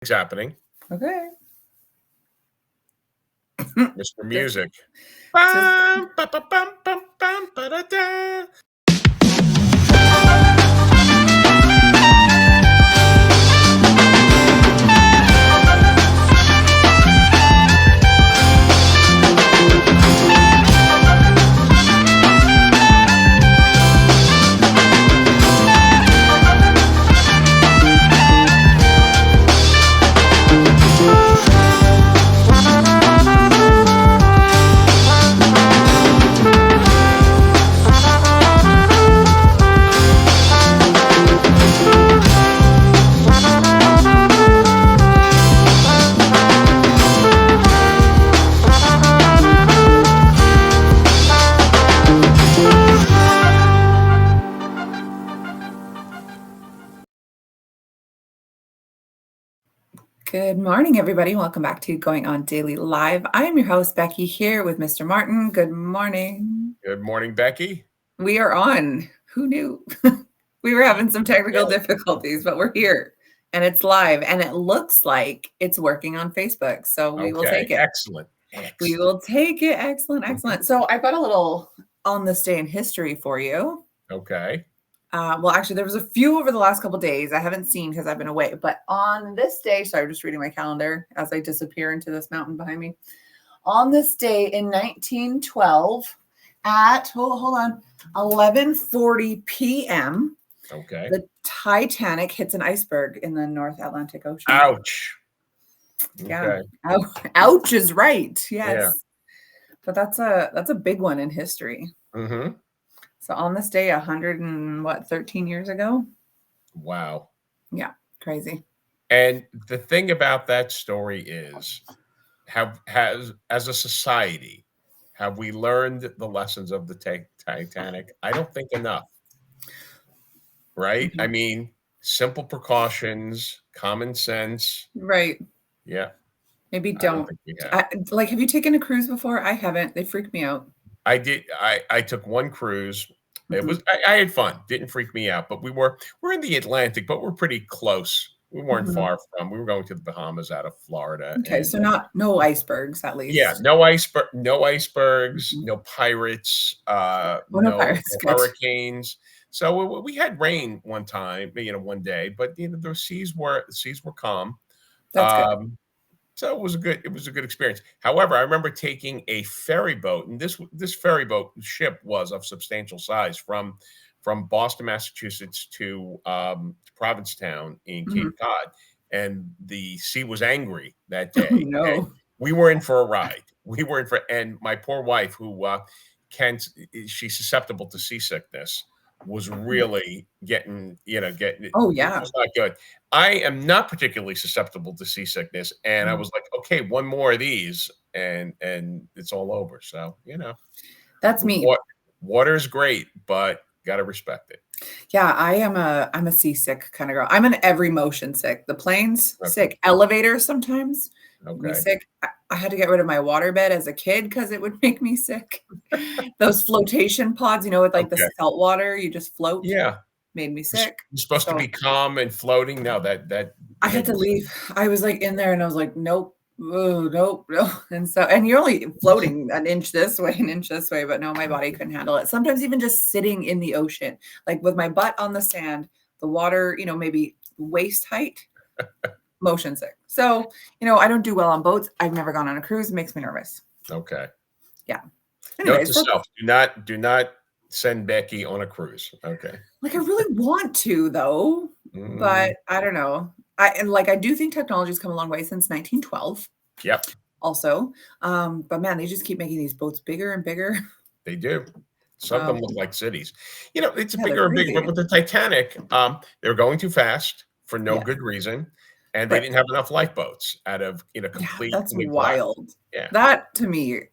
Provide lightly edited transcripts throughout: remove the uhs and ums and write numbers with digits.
Things happening. Okay. Mr. Music. Just Bum, ba, ba, bum, bum, bum, ba-da-da. Good morning, everybody. Welcome back to Going On Daily Live. I am your host, Becky, here with Mr. Martin. Good morning. Good morning, Becky. We are on. Who knew? We were having some technical difficulties, but we're here and it's live and it looks like it's working on Facebook. So we will take it. Excellent. We will take it. Excellent. Excellent. So I've got a little on this day in history for you. Okay. Well, actually, there was a few over the last couple of days I haven't seen because I've been away. But on this day, sorry, I'm just reading my calendar as I disappear into this mountain behind me. On this day in 1912 at, hold on, 11:40 p.m., Okay. the Titanic hits an iceberg in the North Atlantic Ocean. Ouch. Yeah. Okay. Ouch is right. Yes. Yeah. But that's a big one in history. Mm-hmm. So on this day, 13 years ago. Wow. Yeah, crazy. And the thing about that story is, as a society, have we learned the lessons of the Titanic? I don't think enough. Right? Mm-hmm. I mean, simple precautions, common sense. Right. Yeah. Maybe don't. Have you taken a cruise before? I haven't. They freak me out. I did. I took one cruise. It was I had fun. Didn't freak me out. But we're in the Atlantic, but we're pretty close. We weren't far from. We were going to the Bahamas out of Florida. Okay, so no icebergs at least. Yeah, no icebergs, no pirates, no pirates, hurricanes. So we had rain one time, one day, but the seas were calm. That's good. So it was a good experience. However, I remember taking a ferry boat, and this ferry boat ship was of substantial size from Boston, Massachusetts to Provincetown in Cape Cod, and the sea was angry that day. No, we were in for a ride. And my poor wife, who she's susceptible to seasickness, was really getting. Oh yeah, it was not good. I am not particularly susceptible to seasickness, and I was like, okay, one more of these, and it's all over. So that's me. Water's great, but gotta respect it. Yeah, I'm a seasick kind of girl. I'm an every motion sick. The planes sick, elevators sometimes make me sick. I had to get rid of my waterbed as a kid because it would make me sick. Those flotation pods, with like the salt water, you just float. Yeah. Made me sick. You're supposed to be calm and floating. No, that I had to leave. I was like in there and I was like, nope. Oh, nope. And you're only floating an inch this way, an inch this way, but no, my body couldn't handle it. Sometimes even just sitting in the ocean, like with my butt on the sand, the water, maybe waist height, motion sick. So, I don't do well on boats. I've never gone on a cruise. It makes me nervous. Okay. Yeah. Anyways, note to self, do not send Becky on a cruise. Okay. Like I really want to though, but I don't know. I do think technology's come a long way since 1912. Yep. Also, but man, they just keep making these boats bigger and bigger. They do. Some of them look like cities. It's bigger and bigger. But with the Titanic, they were going too fast for no good reason, and they didn't have enough lifeboats out of complete. That's wild. Yeah. That to me,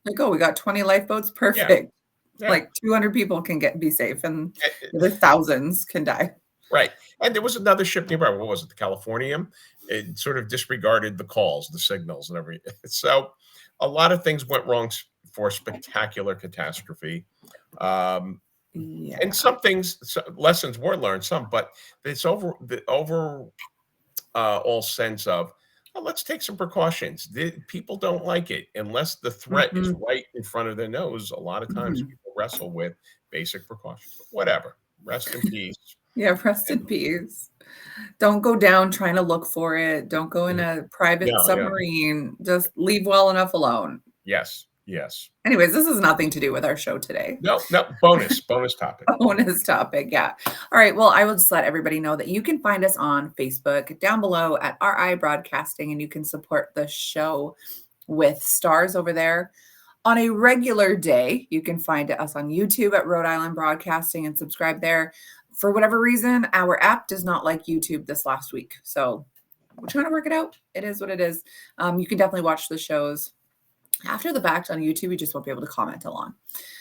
like, oh, we got 20 lifeboats, perfect. Yeah. Like 200 people can be safe, and the thousands can die. Right. And there was another ship nearby. What was it? The Californium. It sort of disregarded the calls, the signals, and everything. So a lot of things went wrong for spectacular catastrophe. And some lessons were learned, but it's all sense of, well, let's take some precautions. People don't like it unless the threat is Mhm. right in front of their nose. A lot of times Mhm. people wrestle with basic precautions, but whatever. Rest in peace. Yeah, rest And in peace. Don't go down trying to look for it. Don't go in a private no, yeah, submarine. Just leave well enough alone. yes, yes. Anyways, this has nothing to do with our show today. No, no, bonus topic. Bonus topic. Yeah. All right. Well, I will just let everybody know that you can find us on Facebook down below at RI Broadcasting, and you can support the show with stars over there. On a regular day, you can find us on YouTube at Rhode Island Broadcasting and subscribe there. For whatever reason, our app does not like YouTube this last week. So we're trying to work it out. It is what it is. You can definitely watch the shows after the fact on YouTube. You just won't be able to comment along.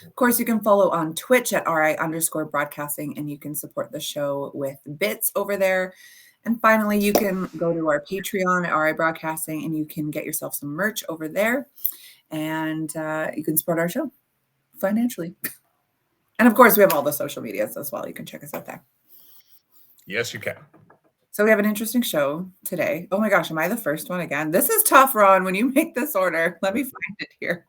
Of course, you can follow on Twitch at RI_broadcasting, and you can support the show with bits over there. And finally, you can go to our Patreon at RI Broadcasting, and you can get yourself some merch over there. And you can support our show financially. And of course, we have all the social medias as well. You can check us out there. Yes, you can. So we have an interesting show today. Oh my gosh, am I the first one again? This is tough, Ron, when you make this order. Let me find it here.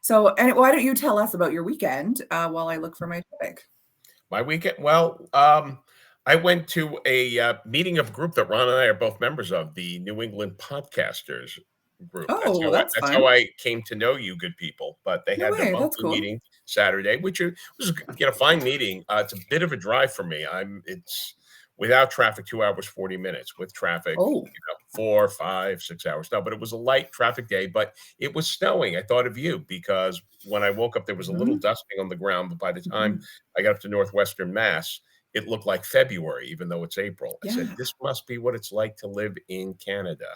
So, and why don't you tell us about your weekend while I look for my topic? My weekend. Well, I went to a meeting of a group that Ron and I are both members of, the New England Podcasters Group. Oh, that's That's how fun. I came to know you, good people. But they No had their way. That's monthly cool. meeting Saturday, which was a fine meeting. It's a bit of a drive for me. It's without traffic 2 hours 40 minutes. With traffic, Oh. 4, 5, 6 hours. No, but it was a light traffic day. But it was snowing. I thought of you because when I woke up, there was a little Mhm. dusting on the ground. But by the time Mhm. I got up to Northwestern Mass, it looked like February, even though it's April. I said, Yeah. this must be what it's like to live in Canada.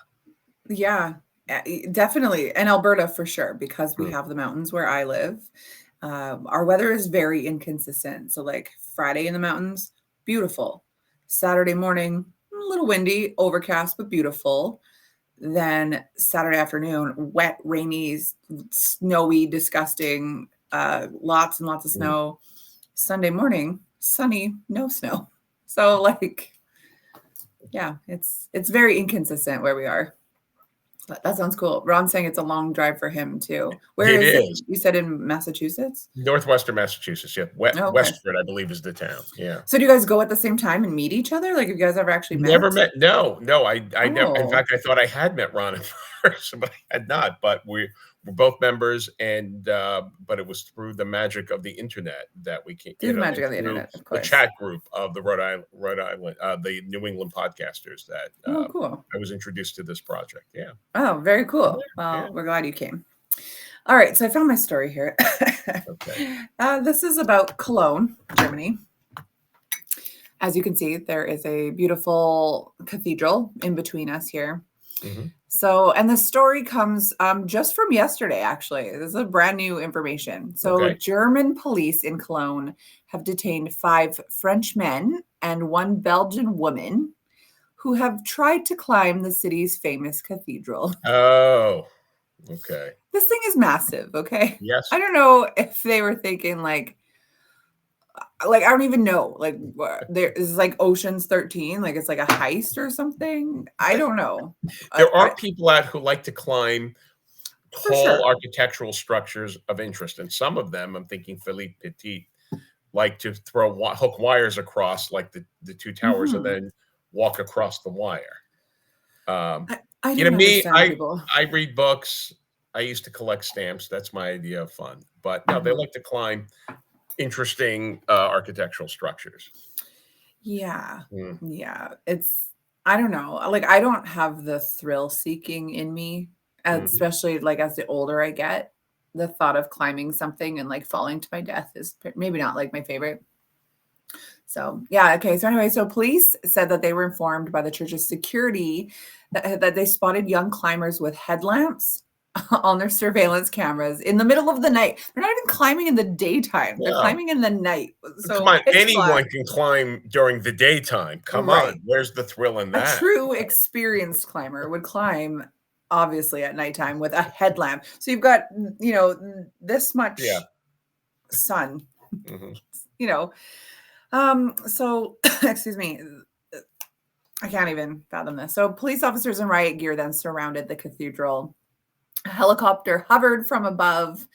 Yeah. Definitely. And Alberta for sure, because we Mm. have the mountains where I live. Our weather is very inconsistent. So, like Friday in the mountains, beautiful. Saturday morning, a little windy, overcast, but beautiful. Then Saturday afternoon, wet, rainy, snowy, disgusting, lots and lots of Mm. snow. Sunday morning, sunny, no snow. So like, yeah, it's very inconsistent where we are. But that sounds cool. Ron's saying it's a long drive for him too. Where It is it? is. You said in Massachusetts? Northwestern Massachusetts. Yeah. Oh, okay. Westford, I believe, is the town. Yeah. So do you guys go at the same time and meet each other? Like, have you guys ever actually Never met? met. No, no. I never. In Oh, fact, I thought I had met Ron in person, but I had not. But we're both members, and but it was through the magic of the internet that we came, through the and magic of the through internet, of the course. chat group of the Rhode Island, the New England podcasters that Oh, cool. I was introduced to this project. Yeah. Oh, very Yeah. cool. Yeah. Well, we're glad you came. All right, so I found my story here. Okay. This is about Cologne, Germany. As you can see, there is a beautiful cathedral in between us here. Mhm. So, and the story comes just from yesterday, actually. This is a brand new information. So, Okay. German police in Cologne have detained 5 French men and 1 Belgian woman who have tried to climb the city's famous cathedral. Oh. Okay. This thing is massive, okay? Yes. I don't know if they were thinking like I don't even know. Like there is like Ocean's 13, like it's like a heist or something. I don't know. There I are people out who like to climb for tall sure. architectural structures of interest, and some of them, I'm thinking Philippe Petit, like to throw hook wires across like the 2 towers and Mhm. then walk across the wire. Um, I you know, don't me, understand people. I read books. I used to collect stamps. That's my idea of fun. But no, they Mhm. like to climb interesting architectural structures. Yeah. Mm, Yeah. It's I don't know. Like I don't have the thrill seeking in me, mhm. especially like as the older I get. The thought of climbing something and like falling to my death is maybe not like my favorite. So, yeah, okay. So anyway, so police said that they were informed by the church's security that they spotted young climbers with headlamps on their surveillance cameras in the middle of the night. They're not even climbing in the daytime. They're No. climbing in the night. Come So on, pitch black. anyone can climb during the daytime. Come on, Right. where's the thrill in A that? true experienced climber would climb obviously at nighttime with a headlamp. So you've got, this Yeah. much sun, Mhm. you know. So excuse me. I can't even fathom this. So police officers in riot gear then surrounded the cathedral. A helicopter hovered from above,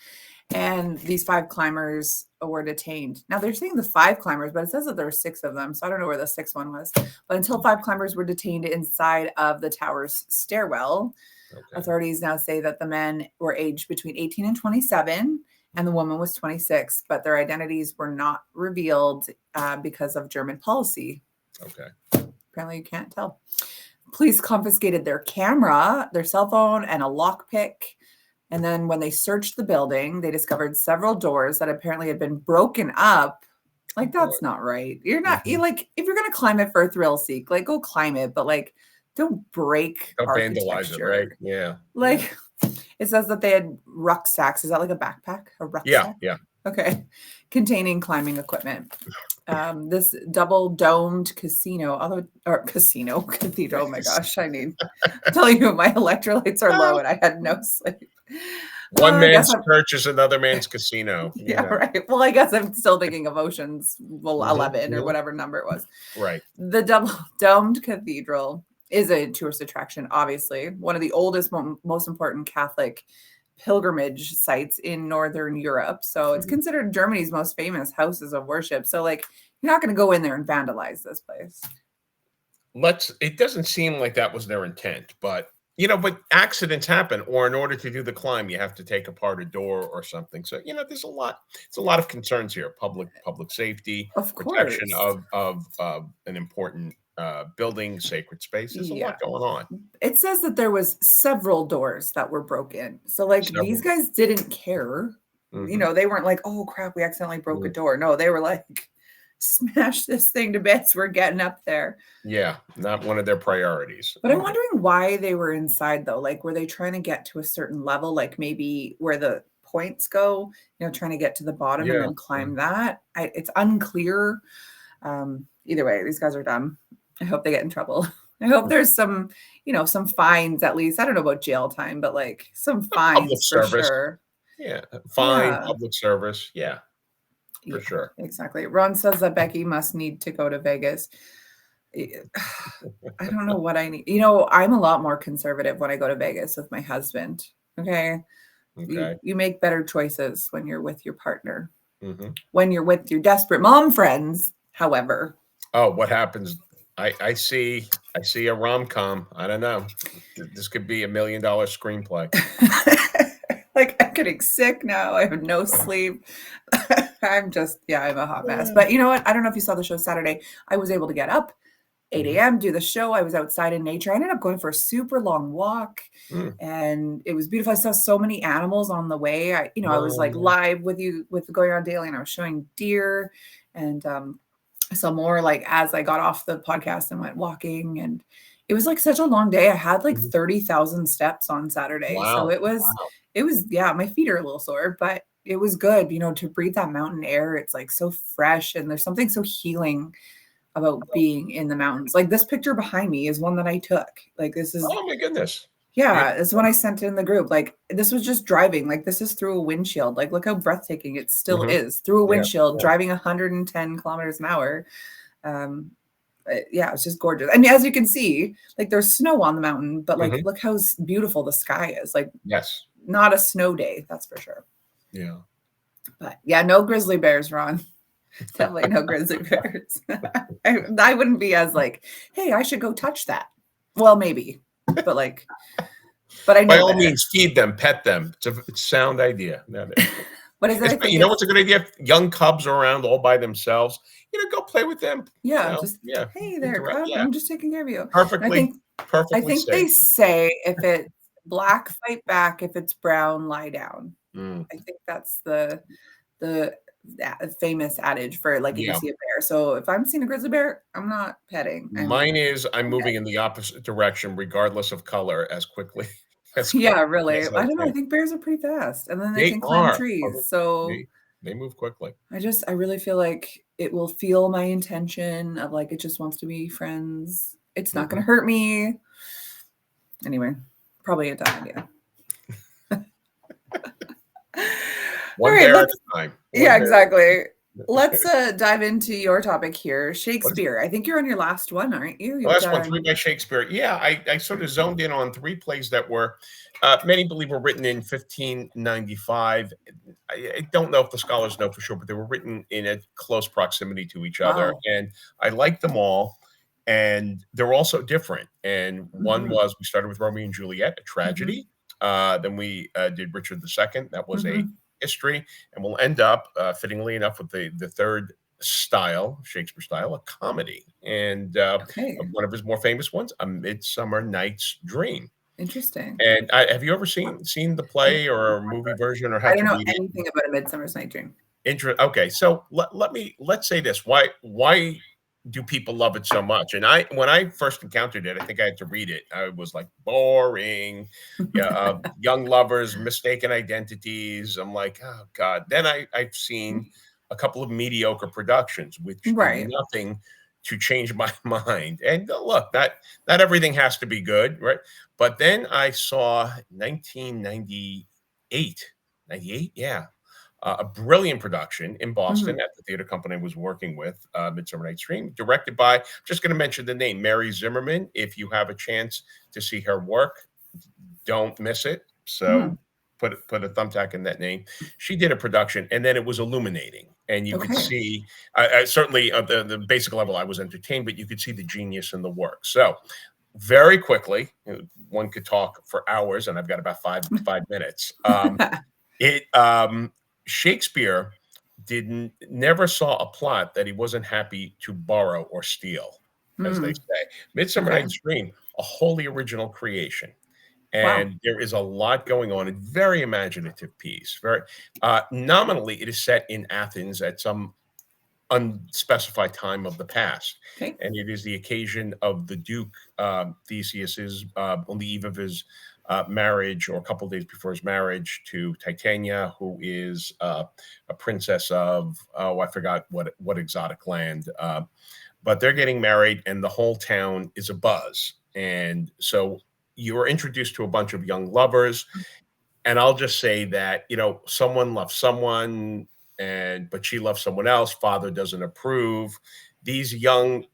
and these 5 climbers were detained. Now they're saying the 5 climbers, but it says that there were 6 of them, so I don't know where the 6th one was. But until 5 climbers were detained inside of the tower's stairwell, authorities now say that the men were aged between 18 and 27, and the woman was 26, but their identities were not revealed because of German policy. Okay. Apparently, you can't tell. Police confiscated their camera, their cell phone, and a lockpick. And then when they searched the building, they discovered several doors that apparently had been broken up. Like, that's not right. You're not, you like, if you're going to climb it for a thrill seek, like, go climb it, but like, don't break Don't vandalize architecture. it, right? Yeah. Like, it says that they had rucksacks. Is that like a backpack? A rucksack? Yeah. Okay. Containing climbing equipment. This double-domed cathedral. Oh my gosh, I'm telling you, my electrolytes are low and I had no sleep. One man's church is another man's casino. Yeah, right. Well, I guess I'm still thinking of Ocean's 11 or whatever number it was. Right. The double-domed cathedral is a tourist attraction, obviously. One of the oldest, most important Catholic pilgrimage sites in Northern Europe. So it's considered Germany's most famous houses of worship. So like, you're not going to go in there and vandalize this place. It doesn't seem like that was their intent, but but accidents happen, or in order to do the climb, you have to take apart a door or something. So, there's it's a lot of concerns here. Public safety, of protection of an important building, sacred space. There's a lot going on. It says that there was several doors that were broken. So like these guys didn't care. They weren't like, oh crap, we accidentally broke a door. No, they were like, smash this thing to bits. We're getting up there. Yeah, not one of their priorities. But I'm wondering why they were inside though. Like, were they trying to get to a certain level? Like maybe where the points go, trying to get to the bottom and then climb that. It's unclear. Either way, these guys are dumb. I hope they get in trouble. I hope there's some, some fines at least. I don't know about jail time, but like some fines for sure. Yeah, fine, public service. Yeah, for sure. Exactly. Ron says that Becky must need to go to Vegas. I don't know what I need. I'm a lot more conservative when I go to Vegas with my husband. Okay. You make better choices when you're with your partner. When you're with your desperate mom friends, however. Oh, what happens? I see a rom-com. I don't know. This could be $1 million screenplay. Like, I'm getting sick now. I have no sleep. I'm a hot mess. But you know what? I don't know if you saw the show Saturday. I was able to get up 8 a.m., do the show. I was outside in nature. I ended up going for a super long walk and it was beautiful. I saw so many animals on the way. I was like live with you with the Going On Daily, and I was showing deer, and I saw more like as I got off the podcast and went walking, and it was like such a long day. I had like 30,000 steps on Saturday. Wow. So it was, my feet are a little sore, but it was good, to breathe that mountain air. It's like so fresh, and there's something so healing about being in the mountains. Like this picture behind me is one that I took. Like this is, oh my goodness. Yeah, it's when I sent in the group. Like this was just driving. Like this is through a windshield. Like look how breathtaking it still is through a windshield, driving 110 kilometers an hour. It's just gorgeous. And as you can see, like there's snow on the mountain, but like look how beautiful the sky is. Like not a snow day, that's for sure. Yeah. But yeah, no grizzly bears, Ron. Definitely no grizzly bears. I wouldn't be as like, hey, I should go touch that. Well, maybe. But I know by all means, feed them, pet them. It's a sound idea. What is it? You know what's a good idea? If young cubs are around all by themselves, go play with them. Yeah, hey there, cub. I'm just taking care of you. Perfectly I think they say if it's black, fight back. If it's brown, lie down. I think that's the famous adage for like if you see a bear. So if I'm seeing a grizzly bear, I'm not petting. Mine is I'm moving in the opposite direction, regardless of color, as quickly. Really. I don't know. I think bears are pretty fast, and then they can climb trees. So they move quickly. I really feel like it will feel my intention of like it just wants to be friends. It's not going to hurt me. Anyway, probably a dumb idea. One bear at a time. Exactly. let's dive into your topic here. What is Shakespeare. I think you're on your last one, aren't you? the You've last one? Three done by Shakespeare. Yeah, I sort of zoned in on three plays that were, many believe were written in 1595. I don't know if the scholars know for sure, but they were written in a close proximity to each other, wow. and I like them all. And they're also different. And one Hmm. was we started with Romeo and Juliet, a Hmm. tragedy. Then we did Richard II. That was a Hmm. history, and we'll end up, fittingly enough, with the third style, Shakespeare style, a comedy. And Okay. one of his more famous ones, A Midsummer Night's Dream. Interesting. And have you ever seen the play or movie version, or I had don't to know read it? anything about A Midsummer's Night Dream. Okay, so let's say this. Why do people love it so much? And when I first encountered it, I think I had to read it. I was like, boring. Yeah, young lovers, mistaken identities. I'm like, oh God. Then I've seen a couple of mediocre productions which did Right. nothing to change my mind. And look, not everything has to be good, right? But then I saw 1998, 98, yeah, a brilliant production in Boston Hmm. at the theater company I was working with, Midsummer Night's Dream, directed by, I'm just going to mention the name, Mary Zimmerman. If you have a chance to see her work, don't miss it. Hmm. So put a thumbtack in that name. She did a production, and then it was illuminating, and you could Okay. see, I certainly at the basic level, I was entertained, but you could see the genius in the work. So very quickly, one could talk for hours, and I've got about five minutes. It Shakespeare didn't never saw a plot that he wasn't happy to borrow or steal, as they Hmm. say. Midsummer Okay. Night's Dream, a wholly original creation. Wow. And there is a lot going on. A very imaginative piece. Very nominally, it is set in Athens at some unspecified time of the past, Okay. and it is the occasion of the Duke, Theseus's, on the eve of his marriage, or a couple of days before his marriage, to Titania, who is a princess of, oh, I forgot what exotic land, but they're getting married, and the whole town is abuzz. And so you are introduced to a bunch of young lovers, and I'll just say that, someone loves someone, but she loves someone else. Father doesn't approve. These young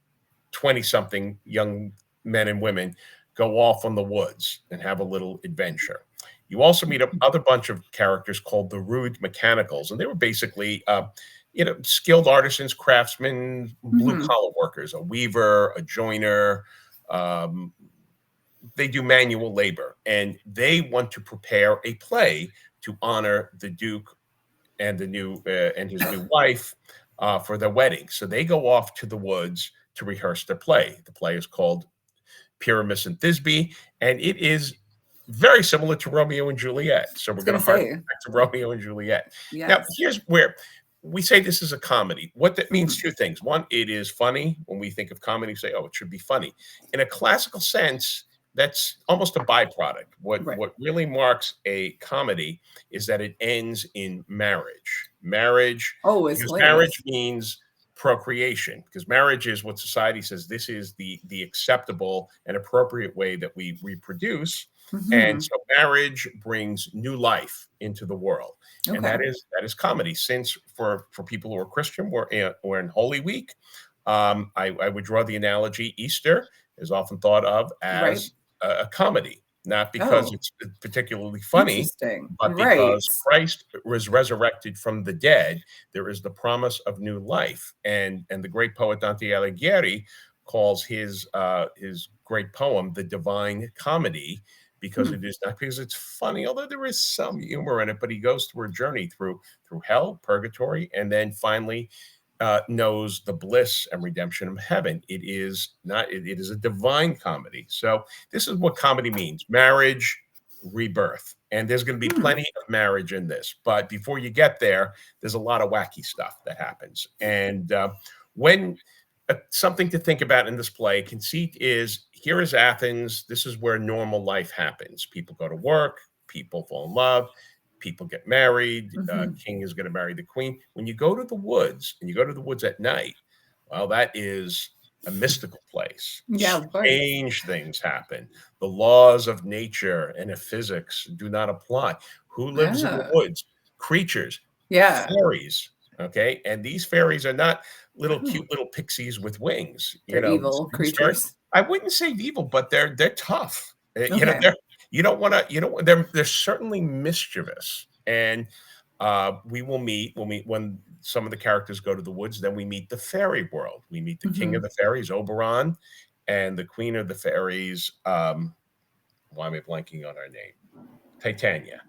20 something young men and women go off on the woods and have a little adventure. You also meet a other bunch of characters called the Rude Mechanicals, and they were basically, skilled artisans, craftsmen, blue Hmm. collar workers, a weaver, a joiner. Um, they do manual labor, and they want to prepare a play to honor the Duke and his new wife, for their wedding. So they go off to the woods to rehearse their play. The play is called Pyramus and Thisbe, and it is very similar to Romeo and Juliet. So I we're was going gonna to harken say back to Romeo and Juliet. Now, yes. here's where we say this is a comedy. What that means, Hmm. two things. One, it is funny. When we think of comedy, we say, oh, it should be funny. In a classical sense, that's almost a byproduct. What Right. what really marks a comedy is that it ends in marriage. Marriage, Oh, it's because marriage hilarious. means procreation, because marriage is what society says this is the acceptable and appropriate way that we reproduce. And Hmm. so marriage brings new life into the world, and Okay. that is comedy. Since for people who are Christian, we're in Holy Week. I would draw the analogy: Easter is often thought of Right. as a comedy, not because Oh, it's particularly funny, interesting. but Right. because Christ was resurrected from the dead. There is the promise of new life, and the great poet Dante Alighieri calls his great poem the Divine Comedy, because Hmm. it is not because it's funny, although there is some humor in it, but he goes through a journey through hell, purgatory, and then finally knows the bliss and redemption of heaven. It is not. It is a divine comedy. So this is what comedy means: marriage, rebirth. And there's going to be Hmm. plenty of marriage in this. But before you get there, there's a lot of wacky stuff that happens. And when something to think about in this play, conceit is, here is Athens. This is where normal life happens. People go to work, people fall in love, people get married. Hmm. King is going to marry the queen. When you go to the woods, and you go to the woods at night, well, that is a mystical place. Yeah, of course. Strange things happen. The laws of nature and of physics do not apply. Who lives in the Yeah. woods? Creatures, Yeah. fairies. Okay, and these fairies are not little cute little pixies with wings. They're evil These fairies, creatures. I wouldn't say evil, but they're tough. Okay. They're you don't want to. They're certainly mischievous, and we'll meet when some of the characters go to the woods. Then we meet the fairy world. We meet the king of the fairies, Oberon, and the queen of the fairies. Why am I blanking on her name? Titania.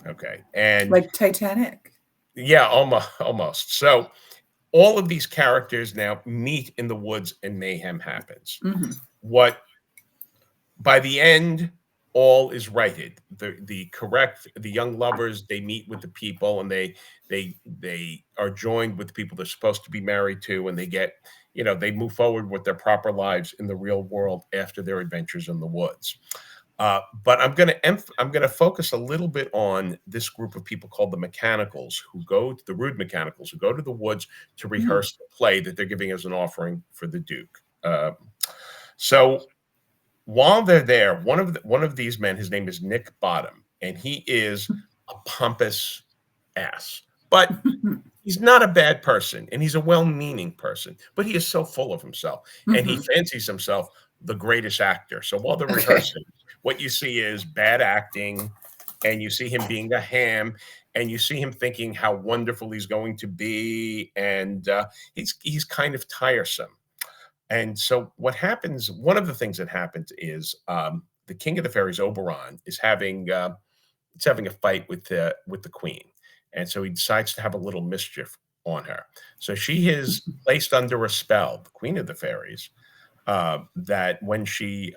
Okay, and Like Titanic. yeah, almost. So all of these characters now meet in the woods and mayhem happens. Hmm. What by the end, all is righted. The young lovers, they meet with the people and they are joined with the people they're supposed to be married to, and they move forward with their proper lives in the real world after their adventures in the woods. But I'm gonna focus a little bit on this group of people called the Mechanicals, the Rude Mechanicals, who go to the woods to rehearse the play that they're giving as an offering for the Duke. So while they're there, one of these men, his name is Nick Bottom, and he is a pompous ass, but he's not a bad person, and he's a well-meaning person, but he is so full of himself, and he fancies himself the greatest actor. So while they're Okay. rehearsing, what you see is bad acting, and you see him being a ham, and you see him thinking how wonderful he's going to be, and he's kind of tiresome. And so what happens? One of the things that happens is the king of the fairies, Oberon, is having a fight with the queen, and so he decides to have a little mischief on her. So she is placed under a spell, the queen of the fairies, that when she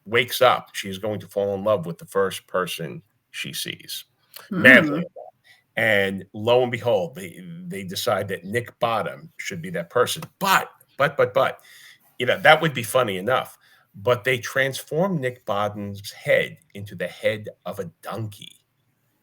wakes up, she's going to fall in love with the first person she sees, madly. Mm. And lo and behold, they decide that Nick Bottom should be that person. But that would be funny enough. But they transform Nick Bottom's head into the head of a donkey.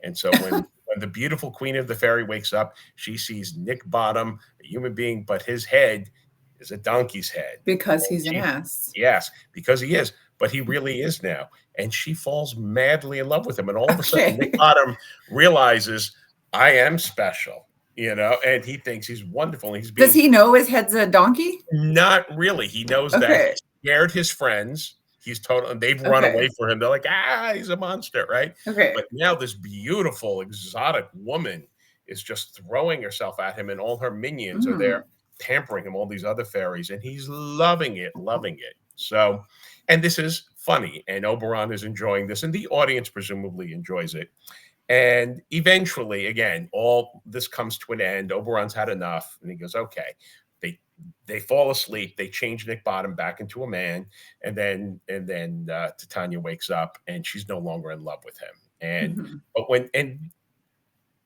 And so when the beautiful queen of the fairy wakes up, she sees Nick Bottom, a human being, but his head is a donkey's head. Because And he's an ass. yes, because he is, but he really is now. And she falls madly in love with him. And all of a sudden, Nick Okay. Bottom realizes, I am special, and he thinks he's wonderful. And Does he know his head's a donkey? not really. He knows that Okay. he scared his friends. They've run Okay. away for him. They're like, he's a monster, right? Okay. But now this beautiful, exotic woman is just throwing herself at him, and all her minions are there pampering him, all these other fairies, and he's loving it, loving it. So, and this is funny, and Oberon is enjoying this, and the audience presumably enjoys it. And eventually, again, all this comes to an end. Oberon's had enough, and he goes, okay. They fall asleep. They change Nick Bottom back into a man, and then Titania wakes up, and she's no longer in love with him.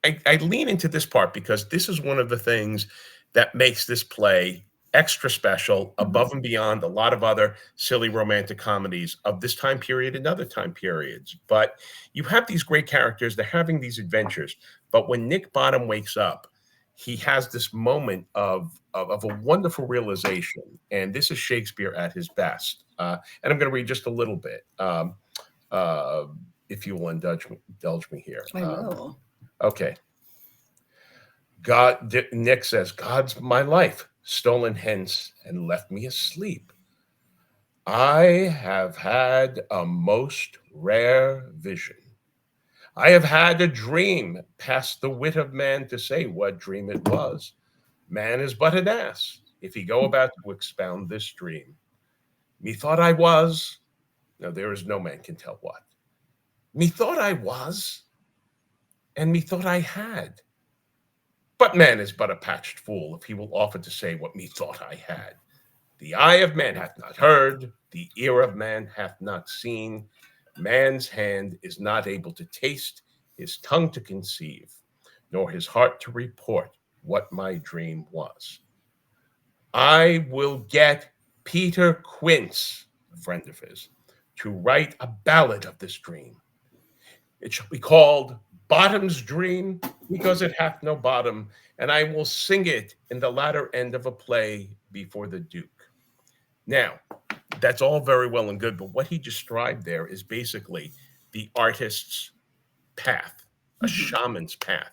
I lean into this part because this is one of the things that makes this play extra special, above and beyond a lot of other silly romantic comedies of this time period and other time periods. But you have these great characters, they're having these adventures. But when Nick Bottom wakes up, he has this moment of a wonderful realization. And this is Shakespeare at his best. And I'm going to read just a little bit, if you will indulge me here. I will. Okay. Nick says, God's my life, stolen hence and left me asleep. I have had a most rare vision. I have had a dream past the wit of man to say what dream it was. Man is but an ass if he go about to expound this dream. Methought I was, now there is no man can tell what. Methought I was, and methought I had. But man is but a patched fool if he will offer to say what methought I had. The eye of man hath not heard, the ear of man hath not seen. Man's hand is not able to taste, his tongue to conceive, nor his heart to report what my dream was. I will get Peter Quince, a friend of his, to write a ballad of this dream. It shall be called Bottom's Dream, because it hath no bottom, and I will sing it in the latter end of a play before the Duke. Now, that's all very well and good, but what he described there is basically the artist's path, a shaman's path.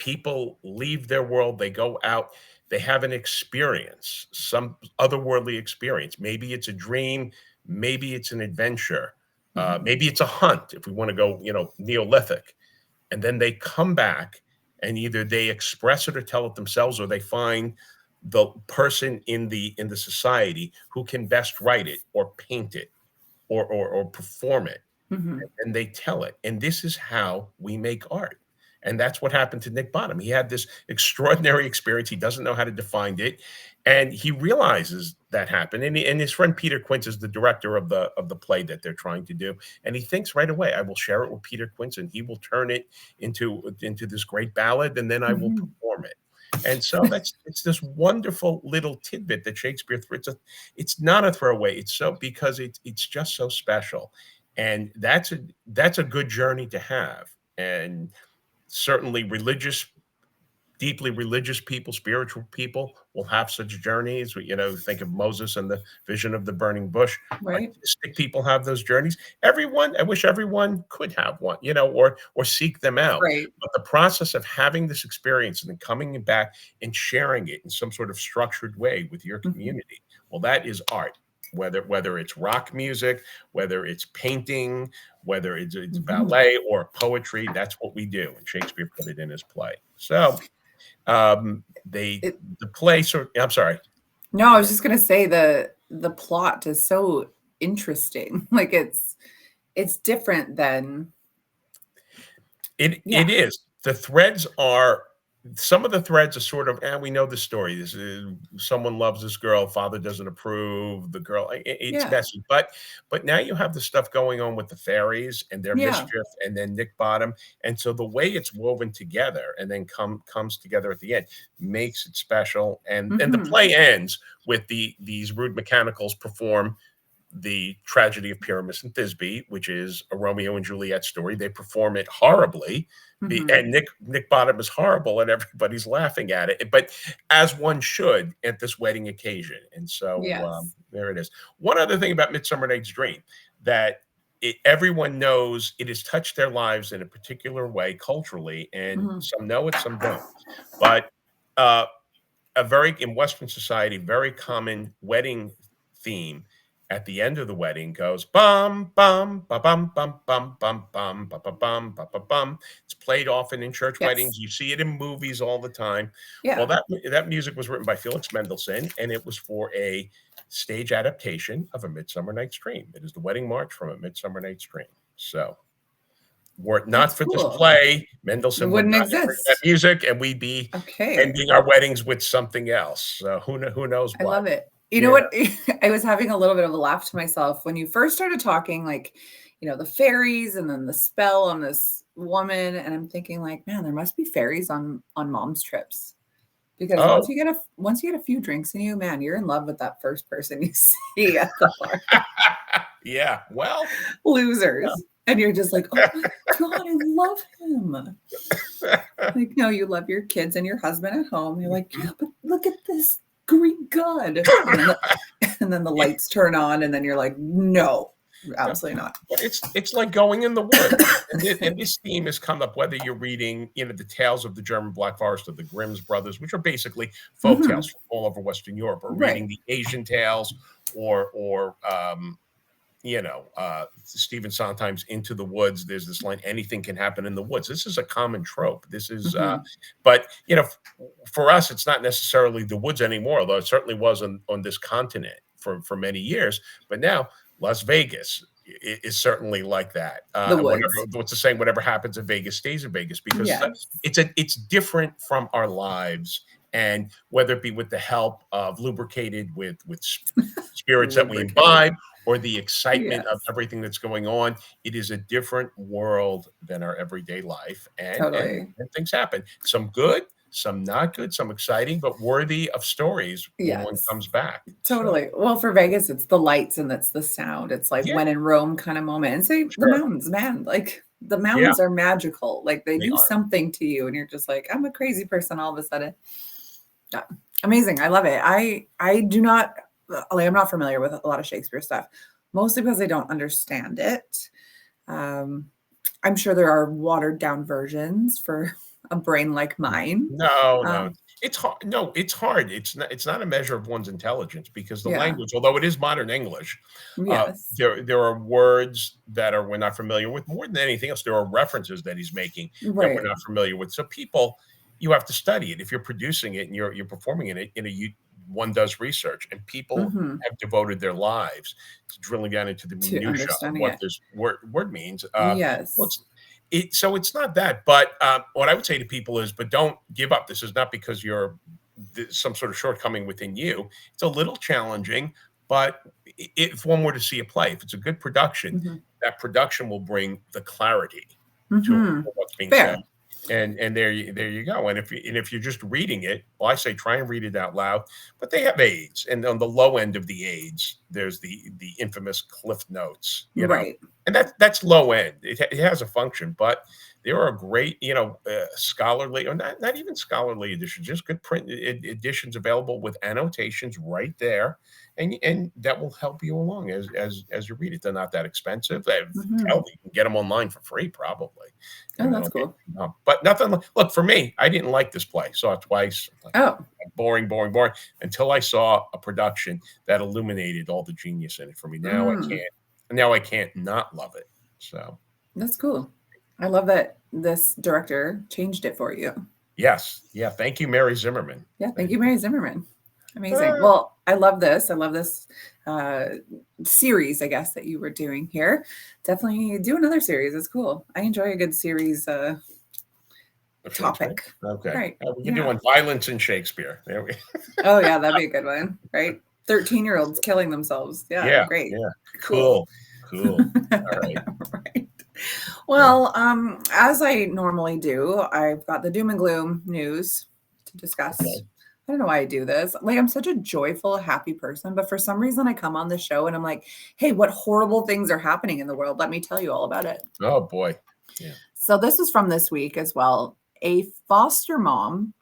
people leave their world, they go out, they have an experience, some otherworldly experience. Maybe it's a dream, maybe it's an adventure, Mhm. maybe it's a hunt if we want to go, Neolithic. And then they come back and either they express it or tell it themselves, or they find the person in the society who can best write it or paint it or perform it, Mhm. and they tell it. And this is how we make art. And that's what happened to Nick Bottom. He had this extraordinary experience. He doesn't know how to define it. And he realizes that happened. And his friend Peter Quince is the director of the play that they're trying to do. And he thinks right away, I will share it with Peter Quince and he will turn it into this great ballad, and then I will Mhm. perform it. And so it's this wonderful little tidbit that Shakespeare it's not a throwaway. It's so because it's just so special. And that's a good journey to have. And certainly deeply religious people, spiritual people will have such journeys. Think of Moses and the vision of the burning bush. Right. Artistic people have those journeys. I wish everyone could have one, or seek them out. Right. But the process of having this experience and then coming back and sharing it in some sort of structured way with your Mhm. community, well, that is art. Whether it's rock music, whether it's painting, whether it's Mhm. ballet or poetry, that's what we do. And Shakespeare put it in his play. So It the play sort I'm sorry. No, I was just gonna say the plot is so interesting. Like it's different than It yeah, is. The threads are Some of the threads are sort of, we know the story. This is someone loves this girl, father doesn't approve, the girl, it's yeah, messy. But now you have the stuff going on with the fairies and their yeah. mischief and then Nick Bottom. And so the way it's woven together and then comes together at the end makes it special. And the Mhm. play ends with these rude mechanicals perform the tragedy of Pyramus and Thisbe, which is a Romeo and Juliet story. They perform it horribly, Mhm. and Nick Bottom is horrible, and everybody's laughing at it. But as one should at this wedding occasion, and so Yes. there it is. One other thing about Midsummer Night's Dream that everyone knows it has touched their lives in a particular way culturally, and Mhm. some know it, some don't. But uh, in Western society, very common wedding theme at the end of the wedding goes bum bum ba bum bum bum bum bum ba ba bum ba ba bum. It's played often in church Yes. weddings. You see it in movies all the time. Well, Yeah. that music was written by Felix Mendelssohn, and it was for a stage adaptation of A Midsummer Night's Dream. It is the wedding march from A Midsummer Night's Dream. So were it not That's for this cool. play, It Mendelssohn would wouldn't not have written that exist. music, and we'd be Okay. ending our weddings with something else. So who knows I what? love it. You know Yeah. what? I was having a little bit of a laugh to myself when you first started talking, like, the fairies and then the spell on this woman, and I'm thinking, like, man, there must be fairies on mom's trips because Oh, once you get a few drinks in you, man, you're in love with that first person you see at the bar. yeah. Well, Losers, and you're just like, oh my god, I love him. Like, no, you love your kids and your husband at home. You're like, yeah, but look at this Greek god. And then the lights turn on, and then you're like, no, yeah. absolutely not. But it's like going in the woods, and this theme has come up whether you're reading, the tales of the German Black Forest of the Grimm's brothers, which are basically folk tales Mhm. from all over Western Europe, or reading Right. the Asian tales, or Stephen Sondheim's Into the Woods. There's this line, anything can happen in the woods. This is a common trope. This is, Mhm. but for us, it's not necessarily the woods anymore, although it certainly was on this continent for many years. But now Las Vegas is certainly like that. The Whatever, woods. what's the saying? Whatever happens in Vegas stays in Vegas, because Yes. it's different from our lives, and whether it be with the help of lubricated with spirits that we Lubricated. imbibe or the excitement of Yes. everything that's going on. It is a different world than our everyday life, Totally. and things happen. Some good, some not good, some exciting, but worthy of stories when one Yes. comes back. So Totally. Well, for Vegas, it's the lights and it's the sound. It's like yeah, when in Rome kind of moment. And say the sure, mountains, man, like the yeah, mountains are magical. Like they they do are. something to you, and you're just like, I'm a crazy person all of a sudden. Yeah. Amazing. I love it. I do not like I'm not familiar with a lot of Shakespeare stuff, mostly because I don't understand it. Um, I'm sure there are watered down versions for a brain like mine. No, no. Um, It's hard. No, it's hard. It's not a measure of one's intelligence because the yeah. language, although it is modern English, Yes. there are words that are we're not familiar with. More than anything else, there are references that he's making that we're Right. not familiar with. So people, you have to study it. If you're producing it and you're performing in it, one does research, and people Hmm. have devoted their lives to drilling down into the To minutia of understanding what it. this word means. Yes. What's so it's not that, but what I would say to people is, but don't give up. This is not because you're some sort of shortcoming within you. It's a little challenging, but if one were to see a play, if it's a good production, Hmm. that production will bring the clarity to Hmm. what's being said. Fair. And there you go. And if you're just reading it, well, I say try and read it out loud. But they have aids, and on the low end of the aids, there's the infamous Cliff Notes, Right. and that's low end. It has a function, but there are great, scholarly or not even scholarly editions, just good print editions available with annotations right there, and that will help you along as you read it. They're not that expensive. Hmm. Hell, you can get them online for free, probably. Oh, And that's that'll get cool. but nothing. Look, for me, I didn't like this play. Saw it twice. Like, Oh, boring, boring, boring. Until I saw a production that illuminated all the genius in it for me. Now I mm, can't. Now I can't not love it. So that's cool. I love that this director changed it for you. yes, yeah. Thank you, Mary Zimmerman. Yeah, thank you, Mary Zimmerman. Amazing. Uh, Well, I love this. I love this uh, series, I guess, that you were doing here. Definitely do another series. It's cool. I enjoy a good series Shakespeare. topic. Okay, Right. we can do Yeah. one. Violence in Shakespeare. There we. Oh, yeah, that'd be a good one. Right. 13-year-olds killing themselves. Yeah, Yeah, great. yeah. Cool. Cool, cool. All right. Right. Yeah. Well, as I normally do, I've got the doom and gloom news to discuss. Okay. I don't know why I do this. Like, I'm such a joyful, happy person, but for some reason, I come on the show and I'm like, hey, what horrible things are happening in the world? Let me tell you all about it. Oh boy. Yeah. So, this is from this week as well. A foster mom